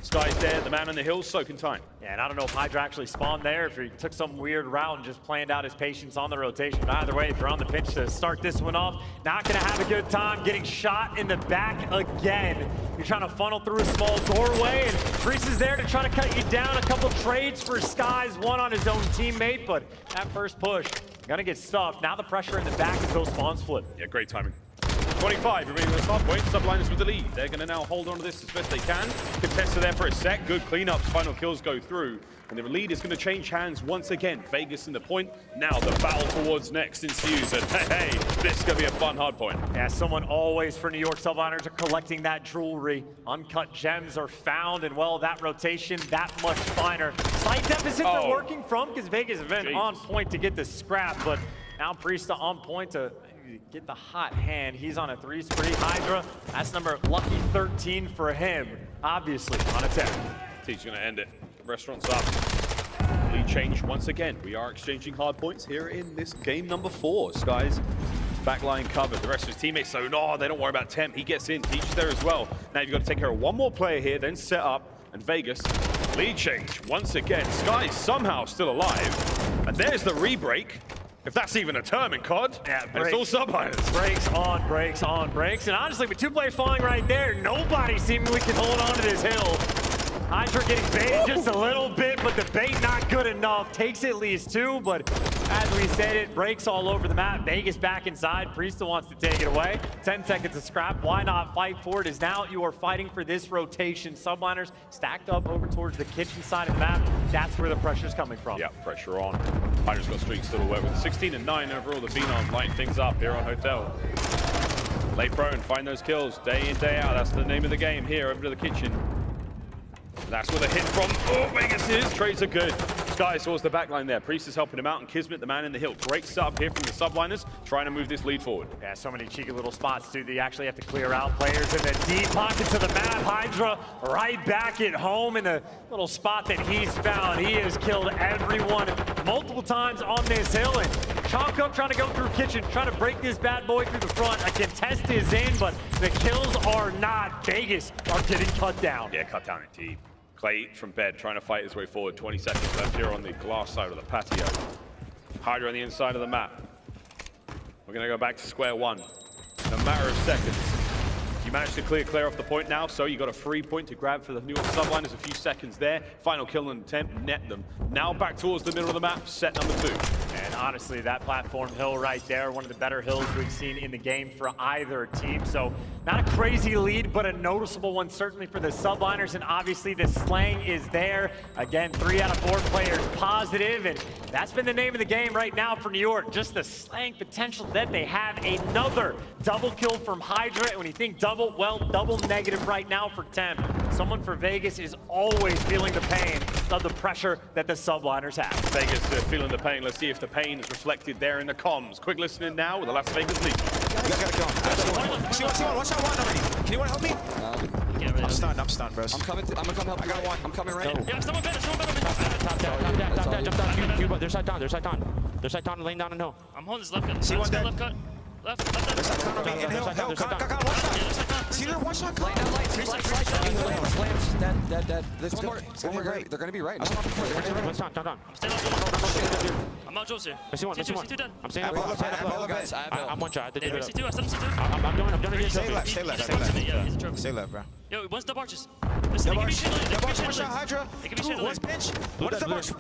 Skyz there, the man on the hill, soaking time. Yeah, and I don't know if HyDra actually spawned there, if he took some weird route and just planned out his patience on the rotation. But either way, if you're on the pinch to start this one off, not going to have a good time getting shot in the back again. You're trying to funnel through a small doorway, and Priestahh is there to try to cut you down. A couple trades for Skyz, one on his own teammate, but that first push, gonna get stuffed. Now the pressure in the back as those spawns flip. Yeah, great timing. 25 remaining on the start point. Subliners with the lead. They're going to now hold on to this as best they can. Contested there for a sec. Good cleanups. Final kills go through. And the lead is going to change hands once again. Vegas in the point. Now the battle towards next ensues. And hey, this is going to be a fun hard point. Yeah, someone always for New York Subliners are collecting that jewelry. Uncut gems are found, and well, that rotation that much finer. Slight deficit they're working from because Vegas have been on point to get the scrap, but now Priestahh on point to get the hot hand. He's on a 3 spree. HyDra, that's number lucky 13 for him, obviously on a 10. He's going to end it. Restaurant's up. Lead change once again. We are exchanging hard points here in this game number 4. Skyz backline covered. The rest of his teammates, so no, they don't worry about Temp. He gets in. Teach there as well. Now you've got to take care of one more player here, then set up. And Vegas, lead change once again. Skyz somehow still alive. And there's the re-break. If that's even a term in COD. Yeah, and it's all Subliners. Breaks on, breaks on, breaks. And honestly, with 2 players falling right there, nobody seemingly can hold on to this hill. HyDra getting baited just a little bit, but the bait not good enough. Takes at least 2, but as we said, it breaks all over the map. Vegas back inside. Priestahh wants to take it away. 10 seconds of scrap. Why not fight for it? As now you are fighting for this rotation. Subliners stacked up over towards the kitchen side of the map. That's where the pressure's coming from. Yeah, pressure on. HyDra's got streaks still to work with. 16 and 9 overall. The Phenom lighting things up here on Hotel. Lay prone, find those kills day in, day out. That's the name of the game here over to the kitchen. That's where the hit from. Oh, Vegas is. Trades are good. Skyz towards the back line there. Priestahh's helping him out, and KiSMET, the man in the hill. Great setup here from the Subliners, trying to move this lead forward. Yeah, so many cheeky little spots, too, that you actually have to clear out. Players in the deep pockets of the map. HyDra right back at home in the little spot that he's found. He has killed everyone multiple times on this hill. And Chalk up trying to go through kitchen, trying to break this bad boy through the front. A contest is in, but the kills are not. Vegas are getting cut down. Yeah, cut down indeed. Clay from bed trying to fight his way forward. 20 seconds left here on the glass side of the patio. HyDra on the inside of the map. We're going to go back to square one in a matter of seconds. You managed to clear off the point now, so you got a free point to grab for the New York Subliners. A few seconds there. Final kill and attempt, net them. Now back towards the middle of the map, set number 2. And honestly, that platform hill right there, one of the better hills we've seen in the game for either team. So not a crazy lead, but a noticeable one certainly for the Subliners. And obviously the slang is there. Again, 3 out of 4 players positive, and that's been the name of the game right now for New York. Just the slang potential that they have. Another double kill from HyDra. And when you think double, well, double negative right now for Temp. Someone for Vegas is always feeling the pain of the pressure that the Subliners have. Vegas feeling the pain. Let's see if the pain is reflected there in the comms. Quick listening now with the Las Vegas lead. You guys gotta go. See one. Watch out one already. Can you want to help me? I'm stunned, bro. I'm coming help. I got one. I'm coming right. Yeah, someone better. Top down, jump down. They're side down. They're side down, laying down and hill. I'm holding this left cut. See one dead. Left cut. Left. There's side cut on me. In hill. Got one shot. See there, one shot. Laying down light. Slams. Dead. There's one more. They're gonna be right. Down. I'm out Joe's here. I see one. I'm staying up. I'm one shot. I'm doing it. Stay left. Stay left, bro. Yo, one's the barges. Double one shot, HyDra. One's pinch. What is the barge?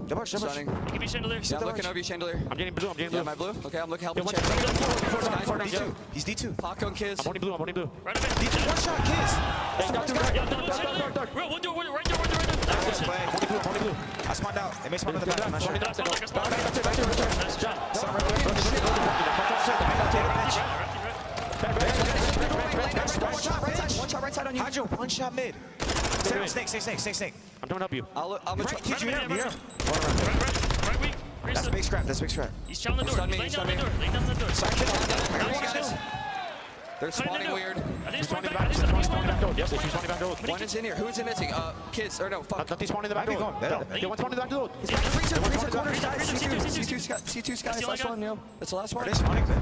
The barge. It can be chandelier. Yeah, I'm looking over you, chandelier. I'm getting blue. Yeah, my blue. Okay, I'm looking. Helping D2. He's D2. Paco and Kiz. I'm holding blue. Right away. D2. One shot, Kiz. One door. I spawned out. They may spawn in the back. I'm not sure. One shot right side on you. HyDra, one shot mid. Snake. I'm trying to help you. I'm Right, Kiz, you hear him. Right wing. That's big scrap. He's challenging the door. Laying down the door. Sorry, Kiz. They're spawning weird. They're spawning back. Yes, they're spawning back door. One is in here. Who is in it? Kids, or no, fuck. He's spawning in the back door. They want spawning in the back door. Freezer corner. C2 Skyz, last one, yo. That's the last one. Are they spawning then?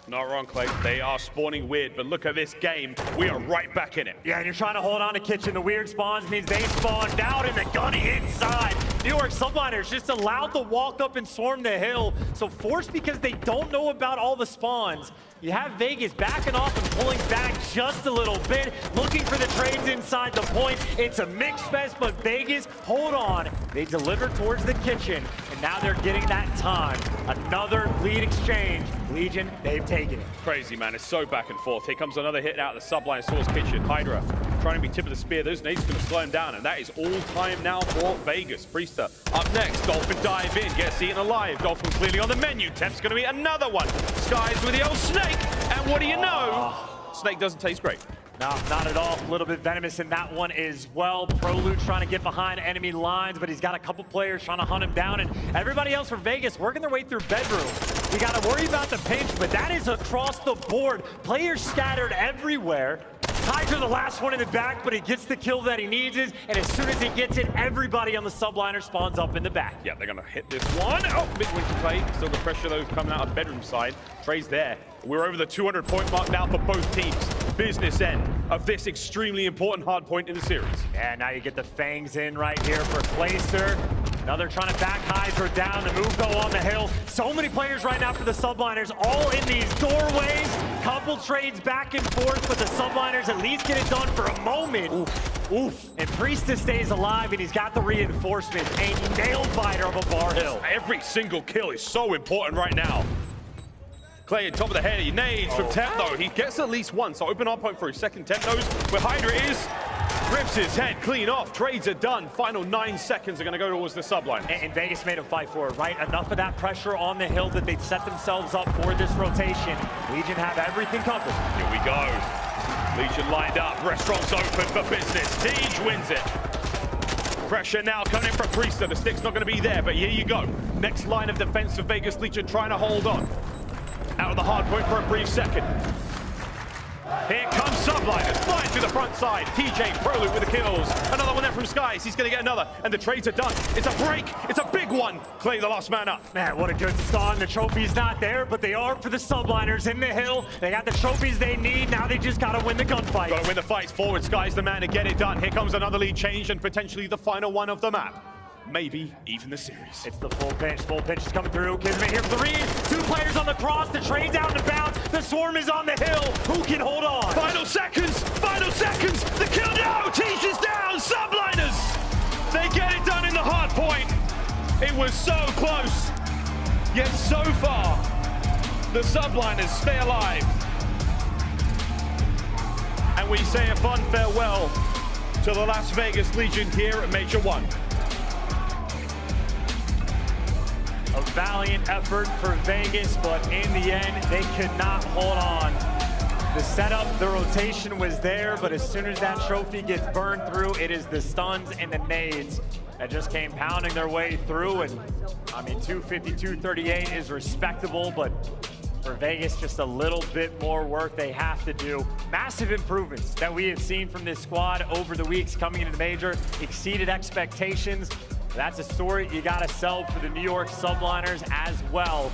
Not wrong, Clay. They are spawning weird, but look at this game. We are right back in it. Yeah, and you're trying to hold on to kitchen. The weird spawns means they spawned out and the gunny inside. New York Subliners just allowed to walk up and swarm the hill. So forced because they don't know about all the spawns. You have Vegas backing off and pulling back just a little bit, looking for the trades inside the point. It's a mixed fest, but Vegas, hold on. They deliver towards the kitchen, and now they're getting that time. Another lead exchange Legion, they've taken it. Crazy, man. It's so back and forth. Here comes another hit out of the subline source kitchen. HyDra trying to be tip of the spear. Those nades going to slow him down, and that is all time now for Vegas. Priestahh up next. Dolphin dive in, gets eaten alive. Dolphin clearly on the menu. Temp's going to be another one. Skyz with the old snake, and what do you know? Snake doesn't taste great. No, not at all. A little bit venomous in that one as well. Prolute trying to get behind enemy lines, but he's got a couple players trying to hunt him down, and everybody else for Vegas working their way through bedroom. We got to worry about the pinch, but that is across the board. Players scattered everywhere. HyDra the last one in the back, but he gets the kill that he needs, and as soon as he gets it, everybody on the subliner spawns up in the back. Yeah, they're going to hit this one. Oh, mid-wing to play. Still the pressure, though, coming out of bedroom side. Trey's there. We're over the 200-point mark now for both teams. Business end of this extremely important hard point in the series. And now you get the fangs in right here for Clayster. Another trying to back HyDra down. The move go on the hill. So many players right now for the subliners, all in these doorways. Couple trades back and forth, but the subliners at least get it done for a moment. Oof. Oof. And Priestahh stays alive, and he's got the reinforcements. A nail-biter of a bar hill. Every single kill is so important right now. Clay at top of the head, he nades from Temp though. He gets at least one, so open hard point for his second. Temp knows where HyDra is. Rips his head clean off. Trades are done. Final 9 seconds are going to go towards the subline. And Vegas made a fight for it, right? Enough of that pressure on the hill that they've set themselves up for this rotation. Legion have everything covered. Here we go. Legion lined up. Restaurants open for business. Siege wins it. Pressure now coming in from Priestahh. The stick's not going to be there, but here you go. Next line of defense for Vegas. Legion trying to hold on. Out of the hard point for a brief second. Here comes Subliners, flying through the front side. TJ Prolute with the kills. Another one there from Skyz. He's going to get another, and the trades are done. It's a break. It's a big one. Clay, the last man up. Man, what a good start. The trophy's not there, but they are for the subliners in the hill. They got the trophies they need. Now they just got to win the gunfight. Got to win the fights forward. Skyz the man to get it done. Here comes another lead change, and potentially the final one of the map. Maybe even the series. It's the full pinch. Full pinch is coming through. KiSMET here for the read. 2 players on the cross. The trade down to bounce. The swarm is on the hill. Who can hold on? Final seconds. Final seconds. The kill now. Teach is down. Subliners. They get it done in the hard point. It was so close. Yet so far, the subliners stay alive. And we say a fun farewell to the Las Vegas Legion here at Major 1. A valiant effort for Vegas, but in the end, they could not hold on. The setup, the rotation was there, but as soon as that trophy gets burned through, it is the stuns and the nades that just came pounding their way through. And I mean, 250-238 is respectable, but for Vegas, just a little bit more work they have to do. Massive improvements that we have seen from this squad over the weeks coming into the major, exceeded expectations. That's a story you got to sell for the New York Subliners as well.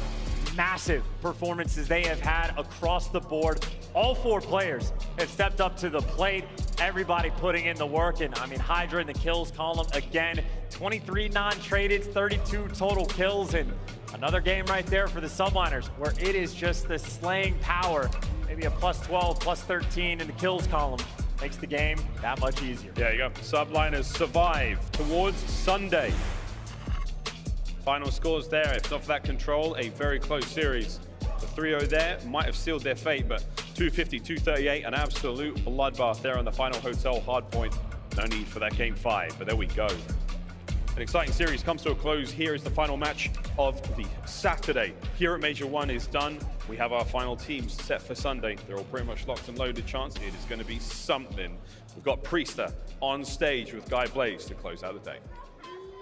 Massive performances they have had across the board. All 4 players have stepped up to the plate. Everybody putting in the work. And I mean, HyDra in the kills column again. 23 non-traded, 32 total kills. And another game right there for the Subliners where it is just the slaying power. Maybe a +12, +13 in the kills column. Makes the game that much easier. There you go. Subliners survive towards Sunday. Final scores there. If not for that control, a very close series. The 3-0 there might have sealed their fate, but 250-238, an absolute bloodbath there on the final hotel hardpoint. No need for that game 5, but there we go. An exciting series comes to a close. Here is the final match of the Saturday. Here at Major 1 is done. We have our final teams set for Sunday. They're all pretty much locked and loaded. Chance it is going to be something. We've got Priestahh on stage with GuyBlaze to close out the day.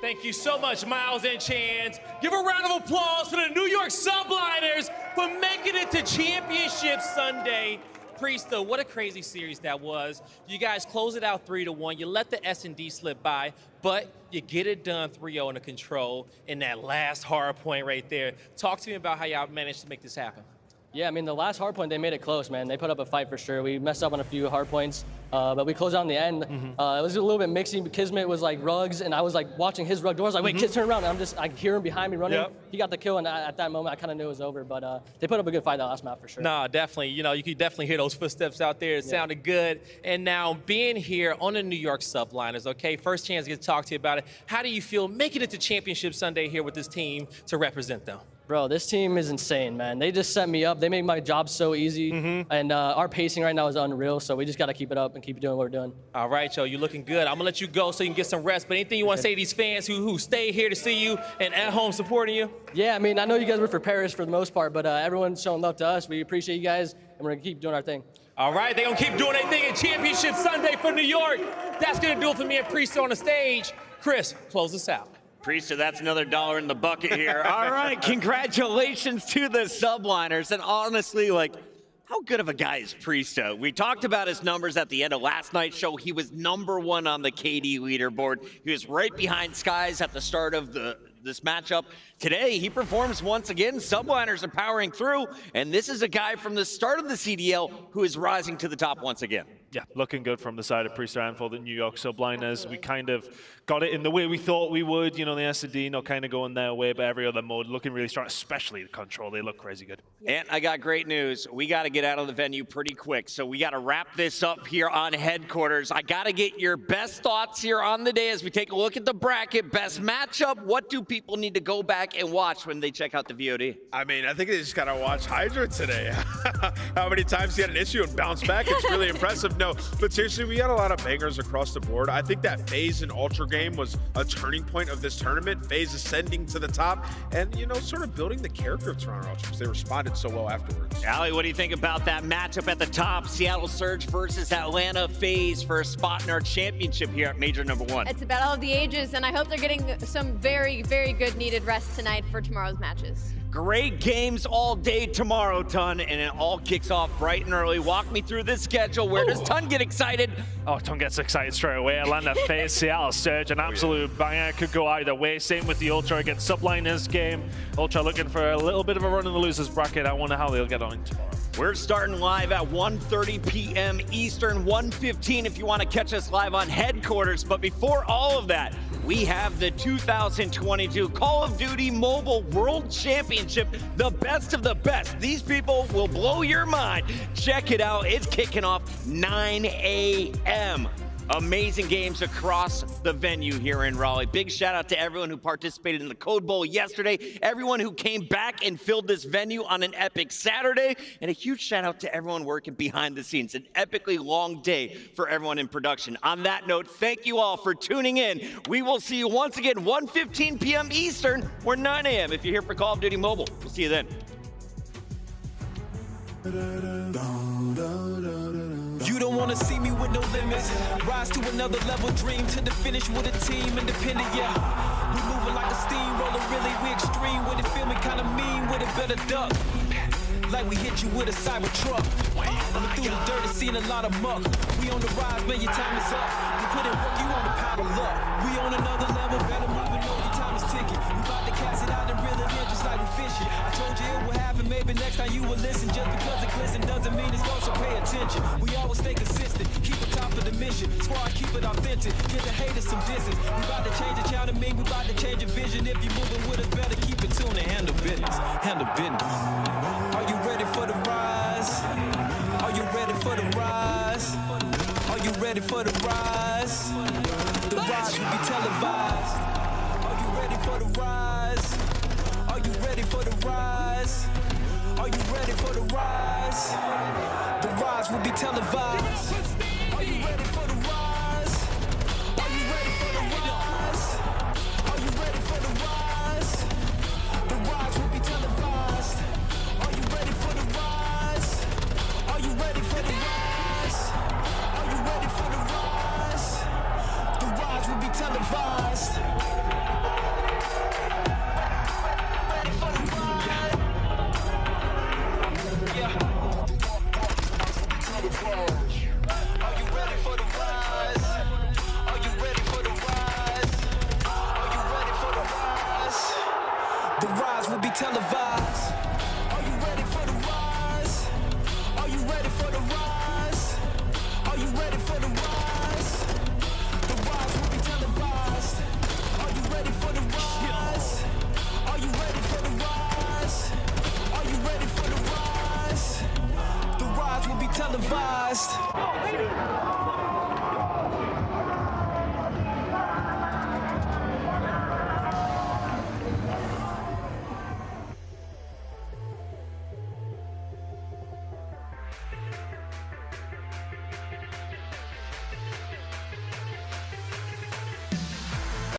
Thank you so much, Miles and Chance. Give a round of applause for the New York Subliners for making it to Championship Sunday. Priestahh, what a crazy series that was. You guys close it out 3-1. You let the S&D slip by, but you get it done 3-0 in the control in that last hard point right there. Talk to me about how y'all managed to make this happen. Yeah, I mean, the last hard point, they made it close, man. They put up a fight for sure. We messed up on a few hard points, but we closed out in the end. It was a little bit mixy. KiSMET was like rugs, and I was like watching his rug doors. Like, wait, Kids, turn around. And I hear him behind me running. Yep. He got the kill, and at that moment, I kind of knew it was over. But they put up a good fight that last map for sure. Nah, definitely. You know, you could definitely hear those footsteps out there. It sounded good. And now being here on the New York Subliners, okay, first chance to get to talk to you about it. How do you feel making it to Championship Sunday here with this team to represent them? Bro, this team is insane, man. They just set me up. They make my job so easy. And our pacing right now is unreal, so we just got to keep it up and keep doing what we're doing. All right, yo, you're looking good. I'm going to let you go so you can get some rest. But anything you want to say to these fans who stay here to see you and at home supporting you? Yeah, I mean, I know you guys were for Paris for the most part, but everyone's showing love to us. We appreciate you guys, and we're going to keep doing our thing. All right, they're going to keep doing their thing in Championship Sunday for New York. That's going to do it for me and Priestahh on the stage. Chris, close us out. Priestahh, that's another $1 in the bucket here. All right, congratulations to the Subliners. And honestly, like, how good of a guy is Priestahh? We talked about his numbers at the end of last night's show. He was #1 on the KD leaderboard. He was right behind Skyz at the start of this matchup. Today, he performs once again. Subliners are powering through, and this is a guy from the start of the CDL who is rising to the top once again. Yeah, looking good from the side of Priestahh and for the New York Subliners. We kind of got it in the way we thought we would. You know, the S&D not kind of going their way, but every other mode looking really strong, especially the control. They look crazy good. And I got great news. We got to get out of the venue pretty quick, so we got to wrap this up here on headquarters. I got to get your best thoughts here on the day as we take a look at the bracket. Best matchup. What do people need to go back and watch when they check out the VOD? I mean, I think they just got to watch HyDra today. How many times he had an issue and bounced back? It's really impressive. No, but seriously, we had a lot of bangers across the board. I think that FaZe and Ultra game was a turning point of this tournament. FaZe ascending to the top and, you know, sort of building the character of Toronto Ultra because they responded so well afterwards. aLLeY, what do you think about that matchup at the top? Seattle Surge versus Atlanta FaZe for a spot in our championship here at Major #1. It's a battle of the ages, and I hope they're getting some very, very good needed rest tonight for tomorrow's matches. Great games all day tomorrow, Ton, and it all kicks off bright and early. Walk me through this schedule. Where does Ton get excited? Oh, Ton gets excited straight away. Atlanta FaZe, Seattle Surge, an absolute banger. Could go either way. Same with the Ultra against Subliners game. Ultra looking for a little bit of a run in the losers bracket. I wonder how they'll get on tomorrow. We're starting live at 1:30 p.m. Eastern, 1:15 if you want to catch us live on headquarters. But before all of that, we have the 2022 Call of Duty Mobile World Championship, the best of the best. These people will blow your mind. Check it out. It's kicking off 9 a.m. Amazing games across the venue here in Raleigh. Big shout out to everyone who participated in the Code Bowl yesterday, everyone who came back and filled this venue on an epic Saturday, and a huge shout out to everyone working behind the scenes. An epically long day for everyone in production. On that note, thank you all for tuning in. We will see you once again 1:15 p.m. Eastern or 9 a.m. if you're here for Call of Duty Mobile. We'll see you then. You don't wanna see me with no limits. Rise to another level, dream to the finish with a team, independent, yeah. We moving like a steamroller, really, we extreme with it, feeling kinda mean with it, better duck. Like we hit you with a cyber truck. Running through the dirt and seen a lot of muck. We on the rise, man, your time is up. We put in work, you on the paddle up. We on another level, better move and know your time is ticking. We about to cast it out and reel it in just like we fishing. I told you it would happen, maybe next time you will listen. Just because it glisten doesn't mean it's gone, so pay attention. We always stay consistent, keep it top of the mission. Squad, keep it authentic, give the haters some distance. We about to change the channel, me, we about to change your vision. If you moving with us, better keep it tuned and handle business. Handle business. Are you ready for the rise? Are you ready for the rise? Are you ready for the rise? The rise will be televised. Are you ready for the rise? Are you ready for the rise? Are you ready for the rise? The rise will be televised. Are you ready for the rise? Are you ready for the rise? Are you ready for the rise? The rise will be televised. Are you ready for the rise? Are you ready for the rise? Are you ready for the rise? The rise will be televised. Ready for the rise? Yeah. Are you ready for the rise? Are you ready for the rise? Are you ready for the rise? The rise will be televised. Are you ready for the rise? Are you ready for the rise? Are you ready for the rise? The rise will be televised. Are you ready for the rise? Are you ready for the rise? Are you ready for the rise? The rise will be televised.